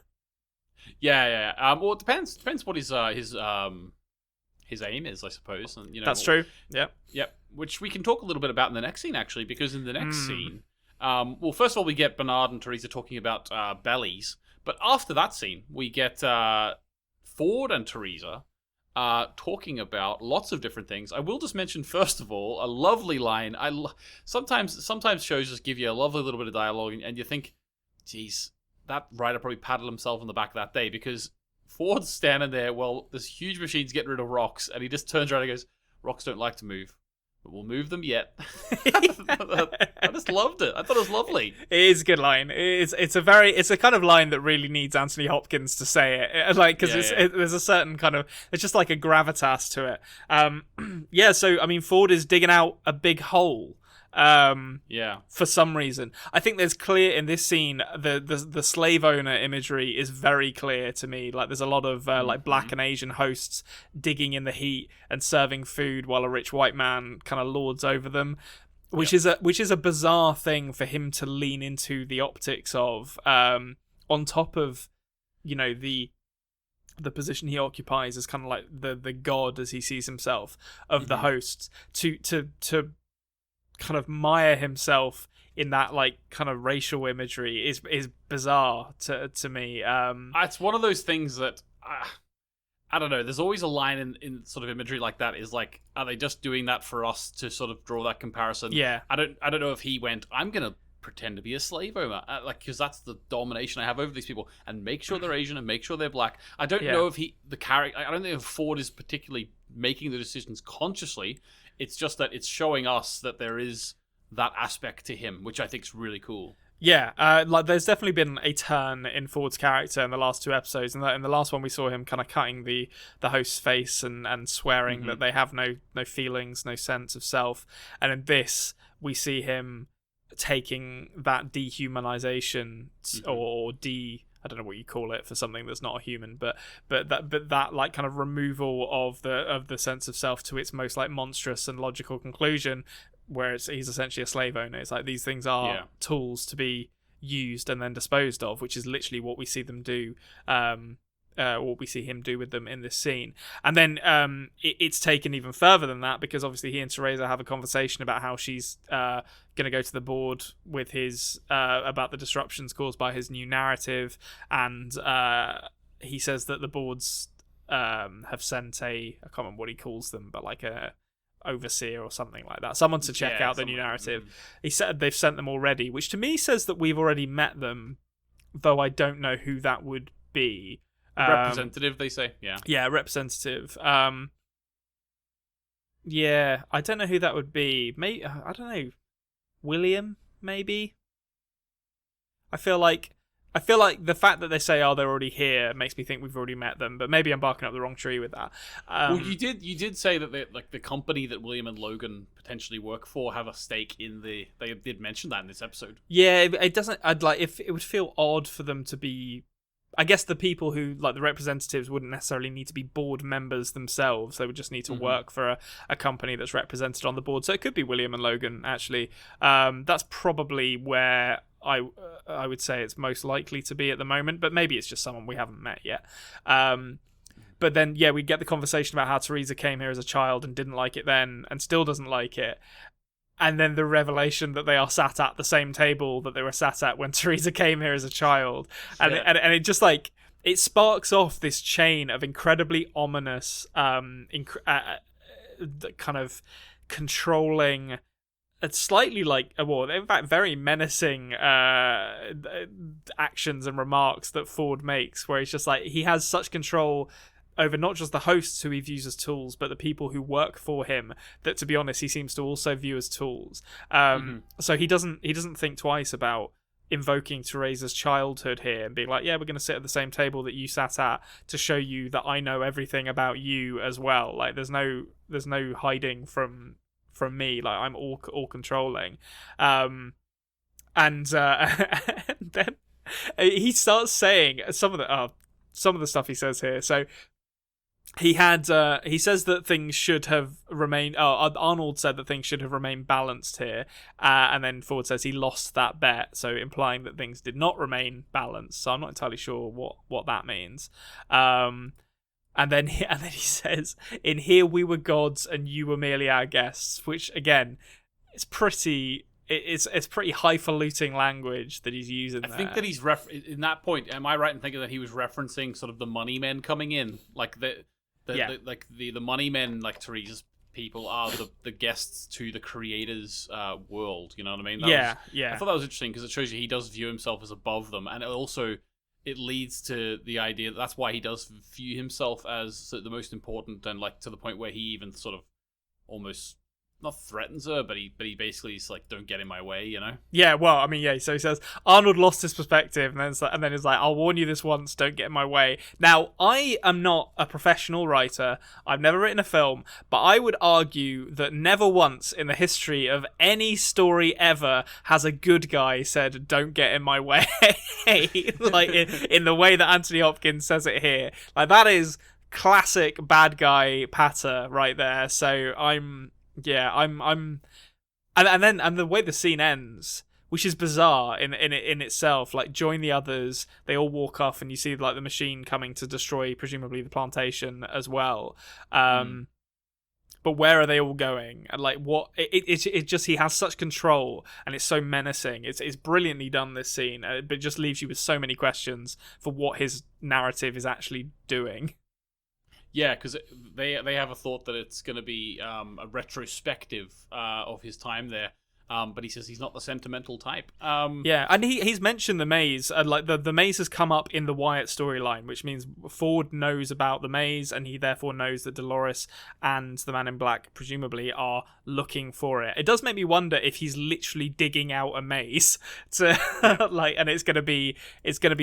Yeah. Well, it depends what his aim is, I suppose. And that's true. Yep. Which we can talk a little bit about in the next scene, actually, because in the next scene, well, first of all, we get Bernard and Teresa talking about bellies, but after that scene, we get Ford and Teresa talking about lots of different things. I will just mention, first of all, a lovely line. Sometimes shows just give you a lovely little bit of dialogue, and you think, geez, that writer probably patted himself on the back that day, because Ford's standing there while this huge machine's getting rid of rocks, and he just turns around and goes, "Rocks don't like to move, but we'll move them yet." I just loved it. I thought it was lovely. It is a good line. It's a kind of line that really needs Anthony Hopkins to say it, like, because there's a certain kind of, it's just like a gravitas to it. So I mean, Ford is digging out a big hole. For some reason, I think there's clear in this scene the slave owner imagery is very clear to me. Like, there's a lot of like black and Asian hosts digging in the heat and serving food while a rich white man kind of lords over them, which is a bizarre thing for him to lean into the optics of, on top of the position he occupies as kind of like the god, as he sees himself, of the hosts, to kind of mire himself in that like kind of racial imagery is bizarre to me. It's one of those things that I don't know. There's always a line in sort of imagery like that. Is like, are they just doing that for us to sort of draw that comparison? Yeah. I don't know if he went, I'm gonna pretend to be a slave owner, because that's the domination I have over these people, and make sure they're Asian and make sure they're black. I don't know if the character. I don't think if Ford is particularly making the decisions consciously. It's just that it's showing us that there is that aspect to him, which I think is really cool. Yeah, like there's definitely been a turn in Ford's character in the last two episodes. And in the last one, we saw him kind of cutting the host's face and swearing that they have no feelings, no sense of self. And in this, we see him I don't know what you call it for something that's not a human, but that like kind of removal of the sense of self to its most like monstrous and logical conclusion, where he's essentially a slave owner. It's like these things are tools to be used and then disposed of, which is literally what we see them do. What we see him do with them in this scene. And then it's taken even further than that, because obviously he and Teresa have a conversation about how she's going to go to the board with his about the disruptions caused by his new narrative, and he says that the boards have sent I can't remember what he calls them, but like a overseer or something like that, someone to check out the new narrative. He said they've sent them already, which to me says that we've already met them, though I don't know who that would be. Representative, they say. Yeah, representative. Yeah, I don't know who that would be. Maybe, I don't know. William, maybe? I feel like the fact that they say, "Oh, they're already here," makes me think we've already met them. But maybe I'm barking up the wrong tree with that. Well, you did say that the company that William and Logan potentially work for have a stake in the. They did mention that in this episode. Yeah, it doesn't. If it would feel odd for them to be. I guess the people who, like the representatives, wouldn't necessarily need to be board members themselves. They would just need to work for a company that's represented on the board. So it could be William and Logan, actually. That's probably where I would say it's most likely to be at the moment. But maybe it's just someone we haven't met yet. But then, yeah, we get the conversation about how Teresa came here as a child and didn't like it then and still doesn't like it. And then the revelation that they are sat at the same table that they were sat at when Teresa came here as a child. And it just like, it sparks off this chain of incredibly ominous, kind of controlling, slightly like, well, in fact, very menacing actions and remarks that Ford makes, where he's just like, he has such control over not just the hosts who he views as tools, but the people who work for him that, to be honest, he seems to also view as tools. So he doesn't think twice about invoking Teresa's childhood here and being like, yeah, we're going to sit at the same table that you sat at to show you that I know everything about you as well. Like there's no hiding from me. Like I'm all controlling. And then he starts saying some of the stuff he says here. So he says that things should have remained. Arnold said that things should have remained balanced here, and then Ford says he lost that bet, so implying that things did not remain balanced. So I'm not entirely sure what that means. And then he says, "In here we were gods, and you were merely our guests," which again, it's pretty. It's pretty highfalutin language that he's using. I think that he's in that point. Am I right in thinking that he was referencing sort of the money men coming in, like the money men, like Teresa's people are the guests to the creator's world. You know what I mean? I thought that was interesting because it shows you he does view himself as above them, and it leads to the idea that's why he does view himself as the most important, and like to the point where he even sort of almost. Not threatens her, but he basically is like, don't get in my way, you know? Yeah, well, I mean, yeah, so he says, Arnold lost his perspective, and then he's like, I'll warn you this once, don't get in my way. Now, I am not a professional writer, I've never written a film, but I would argue that never once in the history of any story ever has a good guy said, don't get in my way, like in the way that Anthony Hopkins says it here. Like, that is classic bad guy patter right there, so I'm and the way the scene ends, which is bizarre in itself, like join the others, they all walk off and you see like the machine coming to destroy presumably the plantation as well. But where are they all going? And like what it just, he has such control and it's so menacing. It's brilliantly done, this scene, but it just leaves you with so many questions for what his narrative is actually doing. Yeah, because they have a thought that it's going to be a retrospective of his time there. But he says he's not the sentimental type. Yeah, and he's mentioned the maze. Like the maze has come up in the Wyatt storyline, which means Ford knows about the maze, and he therefore knows that Dolores and the Man in Black presumably are looking for it. It does make me wonder if he's literally digging out a maze to like, and it's gonna be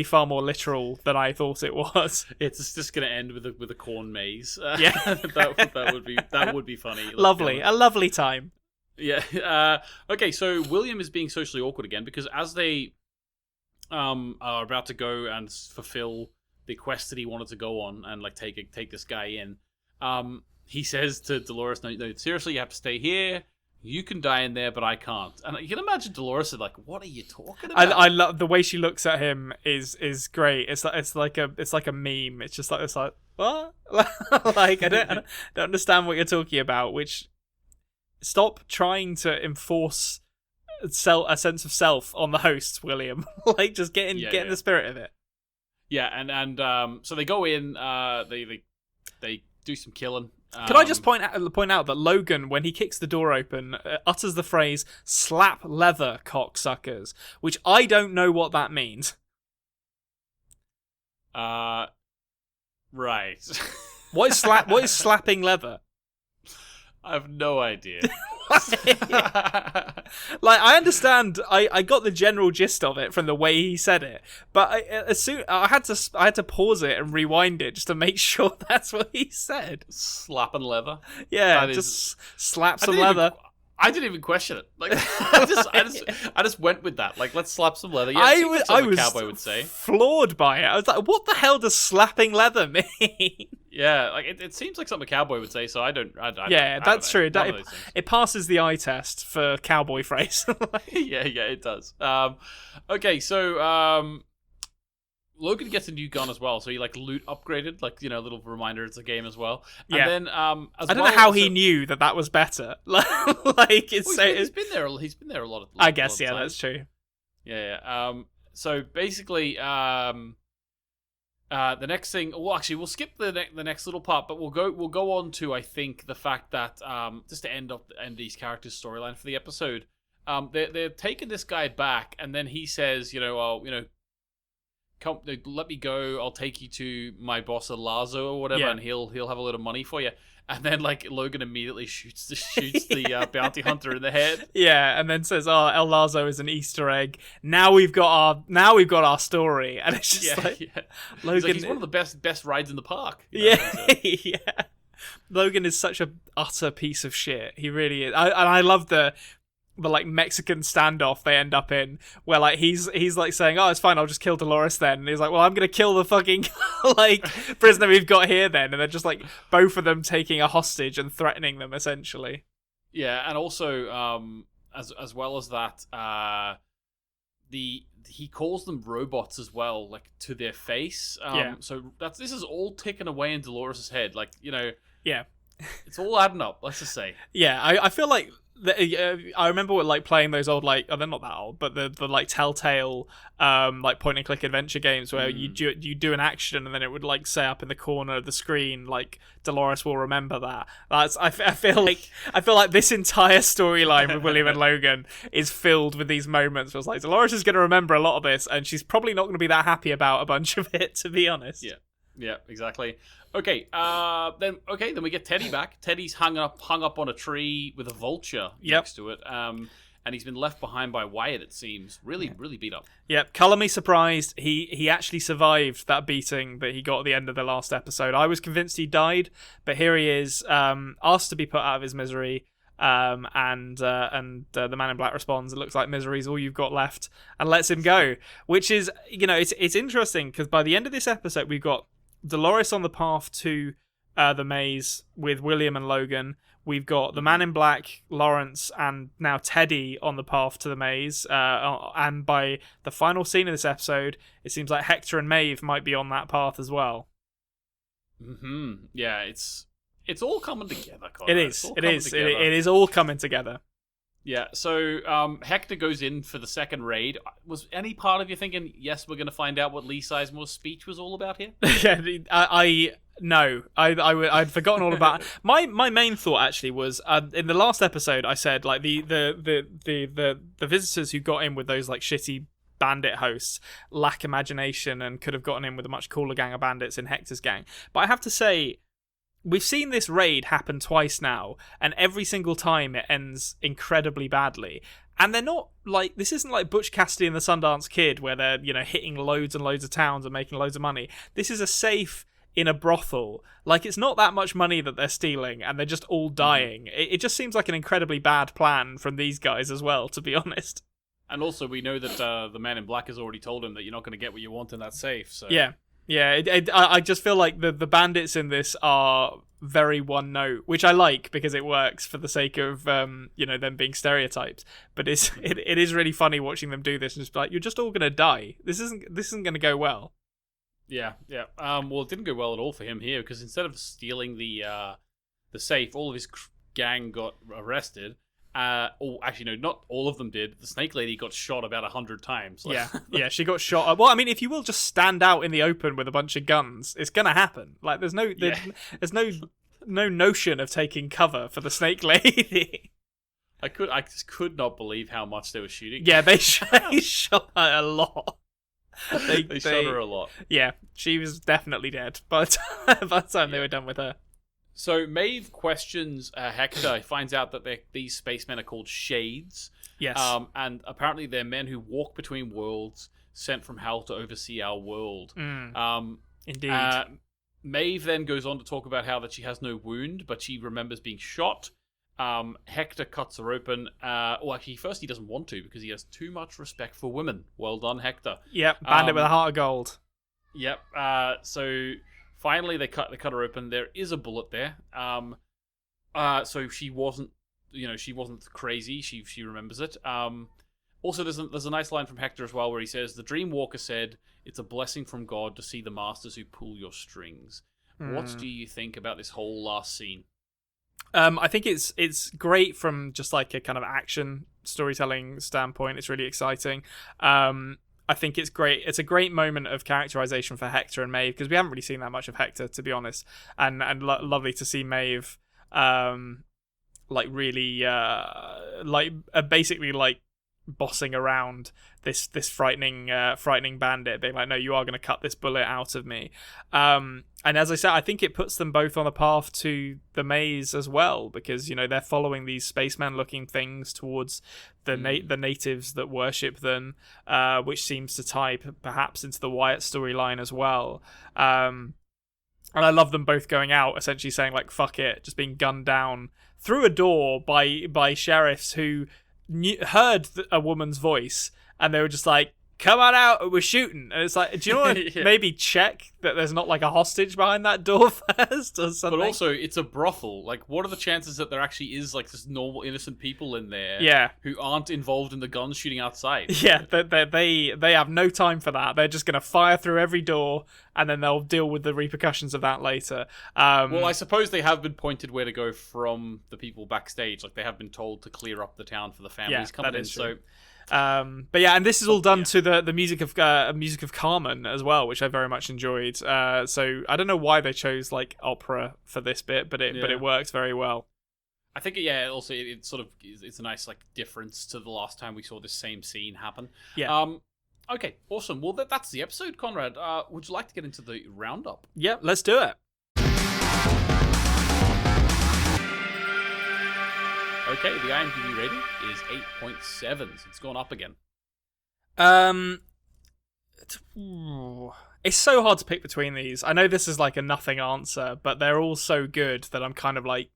far more literal than I thought it was. It's just gonna end with a corn maze. Yeah, that would be funny. Lovely, a lovely time. Yeah. Okay, so William is being socially awkward again because as they are about to go and fulfill the quest that he wanted to go on and like take this guy in, he says to Dolores, no, seriously, you have to stay here. You can die in there, but I can't. And you can imagine Dolores is like, "What are you talking about?" I love the way she looks at him. Is great. It's like a meme. It's like what? Like I don't understand what you're talking about. Which stop trying to enforce a sense of self on the hosts, William. Like just get in the spirit of it. Yeah, and so they go in. They do some killing. Can I just point out that Logan, when he kicks the door open, utters the phrase "slap leather, cocksuckers," which I don't know what that means. Right. What is slapping leather? I have no idea. Like I understand, I got the general gist of it from the way he said it, but I had to pause it and rewind it just to make sure that's what he said. Slapping leather. Yeah, just slap some leather. I didn't even question it. Like I just went with that. Like let's slap some leather. Yeah, I was a cowboy would say. Floored by it. I was like, what the hell does slapping leather mean? Yeah, like it seems like something a cowboy would say. So I don't. That's true. It passes the eye test for cowboy phrase. yeah, it does. Okay, so Logan gets a new gun as well, so he like loot upgraded, like a little reminder it's a game as well. And then I don't know how he knew that was better. Like he's been there. He's been there a lot of. I guess that's true. Yeah. So basically, the next thing. Well, actually, we'll skip the next little part, but we'll go on to I think the fact that just to end these characters' storyline for the episode, they're taking this guy back, and then he says, come, let me go. I'll take you to my boss Lazo or whatever, and he'll have a lot of money for you. And then like Logan immediately shoots the bounty hunter in the head. Yeah, and then says, "Oh, El Lazo is an Easter egg. Now we've got our story." And it's just Logan. He's one of the best rides in the park. Yeah. Logan is such a utter piece of shit. He really is. I love the like Mexican standoff they end up in, where like he's like saying, "Oh, it's fine, I'll just kill Dolores then," and he's like, "Well, I'm gonna kill the fucking like prisoner we've got here then," and they're just like both of them taking a hostage and threatening them essentially. Yeah, and also as well as that, he calls them robots as well, like to their face. So this is all ticking away in Dolores' head, like Yeah, it's all adding up. Let's just say. Yeah, I feel like. I remember like playing those old they're not that old, but the like Telltale like point and click adventure games where you do an action and then it would like say up in the corner of the screen like Dolores will remember that. I feel like this entire storyline with William and Logan is filled with these moments where it's like Dolores is going to remember a lot of this and she's probably not going to be that happy about a bunch of it, to be honest. Yeah, exactly. Okay, then we get Teddy back. Teddy's hung up on a tree with a vulture next to it. And he's been left behind by Wyatt, it seems. Really beat up. Yep, colour me surprised. He actually survived that beating that he got at the end of the last episode. I was convinced he died, but here he is, asked to be put out of his misery. And the man in black responds, "It looks like misery's all you've got left," and lets him go. Which is, it's interesting because by the end of this episode, we've got Dolores on the path to the maze with William and Logan. We've got the man in black, Lawrence, and now Teddy on the path to the maze. And by the final scene of this episode, it seems like Hector and Maeve might be on that path as well. Mm-hmm. Yeah, it's all coming together, Konrad. It is all coming together. Yeah, so Hector goes in for the second raid. Was any part of you thinking, yes, we're going to find out what Lee Sizemore's speech was all about here? Yeah, no, I'd forgotten all about it. My main thought actually was in the last episode I said like the visitors who got in with those like shitty bandit hosts lack imagination and could have gotten in with a much cooler gang of bandits in Hector's gang. But I have to say, we've seen this raid happen twice now, and every single time it ends incredibly badly. And they're not like, this isn't like Butch Cassidy and the Sundance Kid where they're, hitting loads and loads of towns and making loads of money. This is a safe, in a brothel. Like, it's not that much money that they're stealing, and they're just all dying. It just seems like an incredibly bad plan from these guys as well, to be honest. And also, we know that the man in black has already told him that you're not going to get what you want in that safe. So Yeah. I just feel like the bandits in this are very one note, which I like because it works for the sake of them being stereotypes. But it is really funny watching them do this and just be like, you're just all gonna die. This isn't gonna go well. Yeah. Well, it didn't go well at all for him here because instead of stealing the safe, all of his gang got arrested. Actually, no, not all of them did. The snake lady got shot about 100 times. Yeah, she got shot. Well, I mean, if you will just stand out in the open with a bunch of guns, it's gonna happen. Like, there's no notion of taking cover for the snake lady. I just could not believe how much they were shooting. Yeah, they shot her a lot. They shot her a lot. Yeah, she was definitely dead by the time they were done with her. So Maeve questions Hector. He finds out that these spacemen are called Shades. Yes. And apparently they're men who walk between worlds, sent from hell to oversee our world. Indeed. Maeve then goes on to talk about how that she has no wound, but she remembers being shot. Hector cuts her open. Actually, first he doesn't want to because he has too much respect for women. Well done, Hector. Yep, bandit with a heart of gold. Yep. So finally, they cut her open. There is a bullet there. So she wasn't crazy. She remembers it. Also, there's a nice line from Hector as well where he says, "The Dreamwalker said it's a blessing from God to see the masters who pull your strings." What do you think about this whole last scene? I think it's great from just like a kind of action storytelling standpoint. It's really exciting. I think it's great. It's a great moment of characterization for Hector and Maeve because we haven't really seen that much of Hector, to be honest, and lovely to see Maeve, basically bossing around this frightening bandit, being like, no, you are going to cut this bullet out of me. And as I said, I think it puts them both on a path to the maze as well, because they're following these spaceman-looking things towards the natives that worship them, which seems to tie perhaps into the Wyatt storyline as well. And I love them both going out, essentially saying like, "Fuck it," just being gunned down through a door by sheriffs who heard a woman's voice, and they were just like, "Come on out, we're shooting." And it's like, do you want to maybe check that there's not like a hostage behind that door first or something? But also, it's a brothel. Like, what are the chances that there actually is like just normal innocent people in there? Yeah. Who aren't involved in the guns shooting outside? Yeah, they have no time for that. They're just going to fire through every door, and then they'll deal with the repercussions of that later. Well, I suppose they have been pointed where to go from the people backstage. Like, they have been told to clear up the town for the families coming in. True. But yeah, and this is all done to the music of Carmen as well, which I very much enjoyed. So I don't know why they chose like opera for this bit, but it works very well. I think also it sort of it's a nice like difference to the last time we saw this same scene happen. Yeah. Okay, awesome. Well, that's the episode, Konrad. Would you like to get into the roundup? Yeah, let's do it. Okay, the IMDb rating is 8.7, so it's gone up again. It's so hard to pick between these. I know this is like a nothing answer, but they're all so good that I'm kind of like,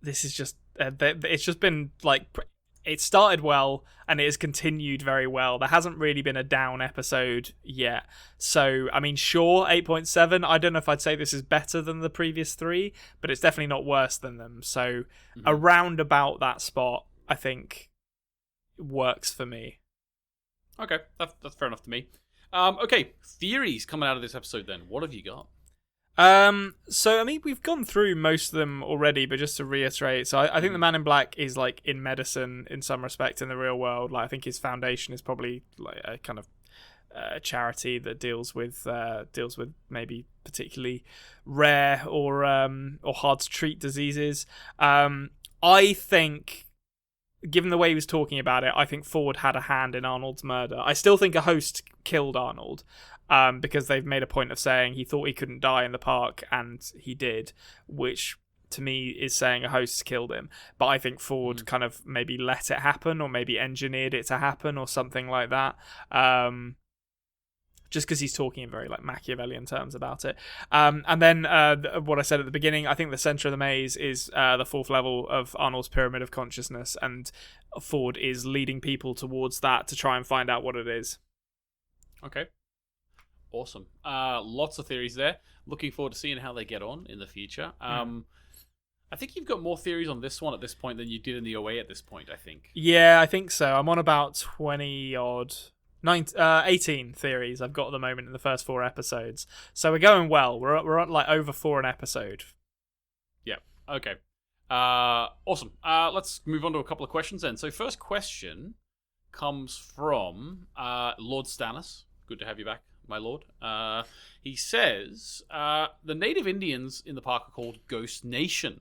this is just, it's just been like, it started well and it has continued very well. There hasn't really been a down episode yet. So, I mean, sure, 8.7. I don't know if I'd say this is better than the previous 3, but it's definitely not worse than them. So, around about that spot, I think, works for me. Okay, that's fair enough to me. Okay, theories coming out of this episode then. What have you got? So I mean, we've gone through most of them already, but just to reiterate, so I think the Man in Black is like in medicine in some respect in the real world. Like, I think his foundation is probably like a kind of charity that deals with maybe particularly rare or hard to treat diseases. I think, given the way he was talking about it, I think Ford had a hand in Arnold's murder. I still think a host killed Arnold. Because they've made a point of saying he thought he couldn't die in the park, and he did, which to me is saying a host killed him. But I think Ford kind of maybe let it happen, or maybe engineered it to happen, or something like that. just because he's talking in very like Machiavellian terms about it. And then what I said at the beginning, I think the center of the maze is the fourth level of Arnold's pyramid of consciousness, and Ford is leading people towards that to try and find out what it is. Okay. Awesome. Lots of theories there. Looking forward to seeing how they get on in the future. I think you've got more theories on this one at this point than you did in the OA at this point, I think. Yeah, I think so. I'm on about 20 odd, 18 theories I've got at the moment in the first 4 episodes. So we're going well. We're at like over 4 an episode. Yeah. Okay. Awesome. Let's move on to a couple of questions then. So first question comes from Lord Stannis. Good to have you back, my lord. He says the native Indians in the park are called Ghost Nation.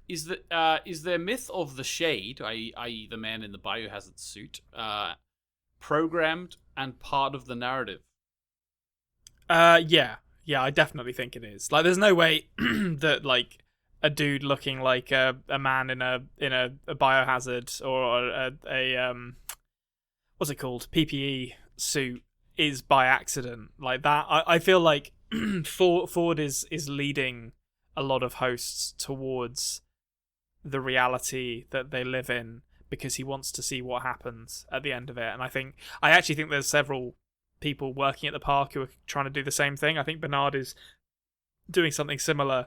Is their myth of the Shade, i.e. the man in the biohazard suit, programmed and part of the narrative? Yeah, I definitely think it is. Like, there's no way that like a dude looking like a man in a biohazard or a what's it called, PPE suit is by accident like that. I feel like Ford is leading a lot of hosts towards the reality that they live in because he wants to see what happens at the end of it. And I actually think there's several people working at the park who are trying to do the same thing. I think Bernard is doing something similar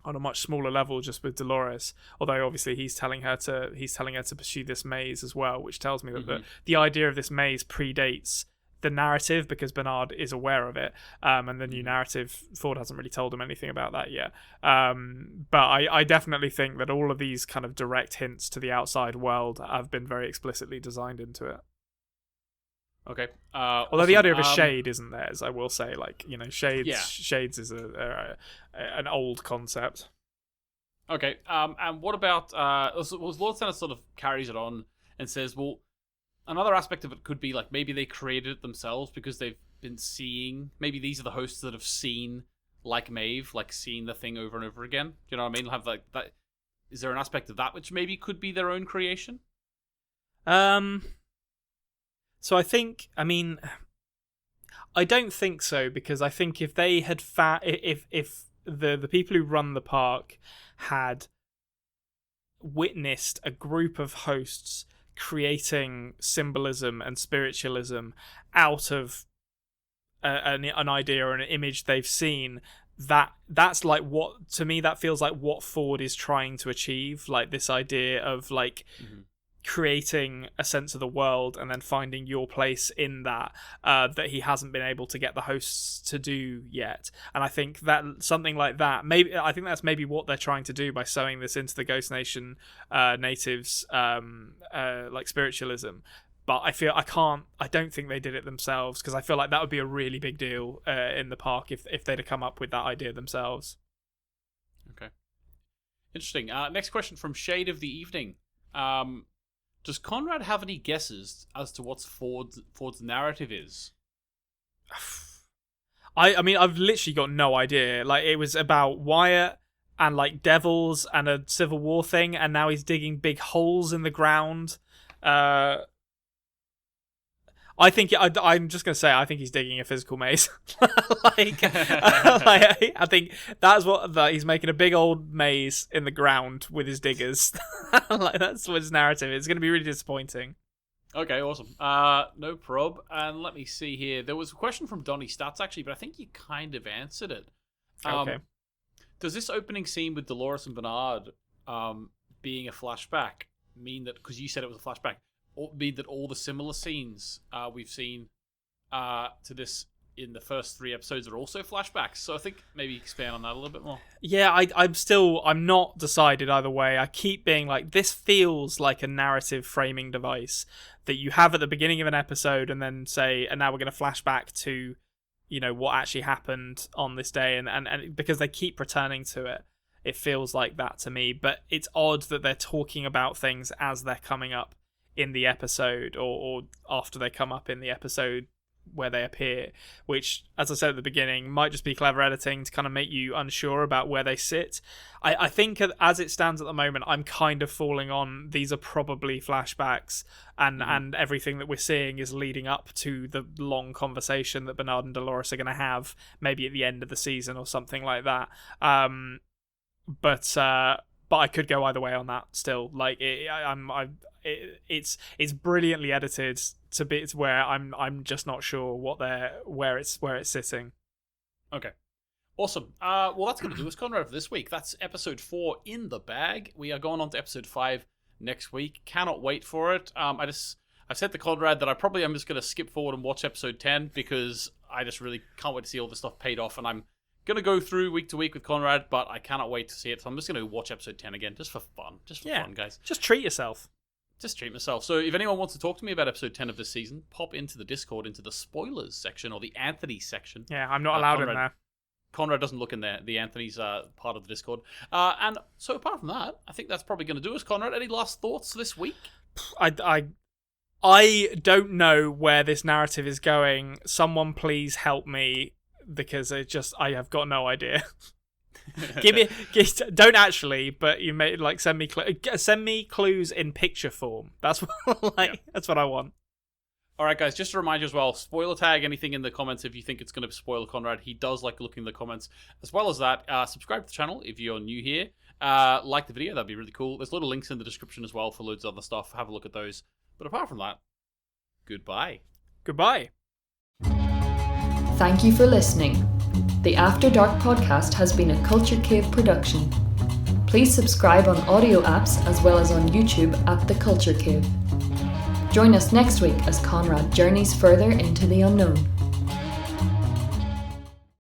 on a much smaller level, just with Dolores. Although obviously he's telling her to pursue this maze as well, which tells me that the idea of this maze predates the narrative because Bernard is aware of it, and the new narrative, Ford hasn't really told him anything about that yet. But I definitely think that all of these kind of direct hints to the outside world have been very explicitly designed into it. Okay. Although the idea of a shade isn't theirs, I will say, like, you know, shades is an old concept. Okay. And what about Lord Stannis sort of carries it on and says, well, another aspect of it could be like maybe they created it themselves because they've been seeing. Maybe these are the hosts that have seen, like Maeve, like seeing the thing over and over again. Do you know what I mean? Have like that. Is there an aspect of that which maybe could be their own creation? So I think, I mean, I don't think so, because I think if they had if the people who run the park had witnessed a group of hosts creating symbolism and spiritualism out of an idea or an image they've seen, that's like what, to me, that feels like what Ford is trying to achieve, like this idea of like creating a sense of the world and then finding your place in that that he hasn't been able to get the hosts to do yet. And I think that something like that, I think that's maybe what they're trying to do by sewing this into the Ghost Nation natives like spiritualism. But I don't think they did it themselves, because I feel like that would be a really big deal in the park if they'd have come up with that idea themselves. Okay. Interesting. Next question from Shade of the Evening. Does Konrad have any guesses as to what Ford's narrative is? I mean, I've literally got no idea. Like, it was about Wyatt and like devils and a civil war thing, and now he's digging big holes in the ground. I think I'm just gonna say I think he's digging a physical maze. I think that he's making a big old maze in the ground with his diggers. Like, that's what his narrative is. It's gonna be really disappointing. Okay, awesome. No prob. And let me see here. There was a question from Donnie Stats actually, but I think you kind of answered it. Okay. Does this opening scene with Dolores and Bernard being a flashback mean that, because you said it was a flashback, mean that all the similar scenes we've seen to this in the first 3 episodes are also flashbacks? So I think maybe expand on that a little bit more. Yeah, I'm not decided either way. I keep being like, this feels like a narrative framing device that you have at the beginning of an episode and then say, and now we're going to flash back to, you know, what actually happened on this day, and because they keep returning to it, it feels like that to me. But it's odd that they're talking about things as they're coming up in the episode, or after they come up in the episode appear, which, as I said at the beginning, might just be clever editing to kind of make you unsure about where they sit. I think as it stands at the moment, I'm kind of falling on these are probably flashbacks, and everything that we're seeing is leading up to the long conversation that Bernard and Dolores are going to have, maybe at the end of the season or something like that. But I could go either way on that still. Like it's brilliantly edited to bits where I'm just not sure where it's sitting. Okay. Awesome. Well, that's going to do us, Konrad, for this week. That's episode 4 in the bag. We are going on to episode 5 next week. Cannot wait for it. I said to Konrad that I'm just going to skip forward and watch episode 10 because I just really can't wait to see all this stuff paid off, and I'm going to go through week to week with Konrad, but I cannot wait to see it. So I'm just going to watch episode 10 again, just for fun. Just for fun, guys. Just treat yourself. Just treat myself. So if anyone wants to talk to me about episode 10 of this season, pop into the Discord, into the spoilers section or the Anthony section. Yeah, I'm not allowed in there. Conrad doesn't look in there. The Anthony's part of the Discord. And so apart from that, I think that's probably going to do us. Konrad, any last thoughts this week? I don't know where this narrative is going. Someone please help me, because I have got no idea. Don't actually, but you may send me clues in picture form. That's what That's what I want. All right, guys, just to remind you as well, spoiler tag anything in the comments if you think it's going to spoil Konrad. He does like looking in the comments. As well as that, subscribe to the channel if you're new here. Like the video, that'd be really cool. There's little links in the description as well for loads of other stuff. Have a look at those. But apart from that, goodbye. Goodbye. Thank you for listening. The After Dark podcast has been a Culture Cave production. Please subscribe on audio apps as well as on YouTube at The Culture Cave. Join us next week as Konrad journeys further into the unknown.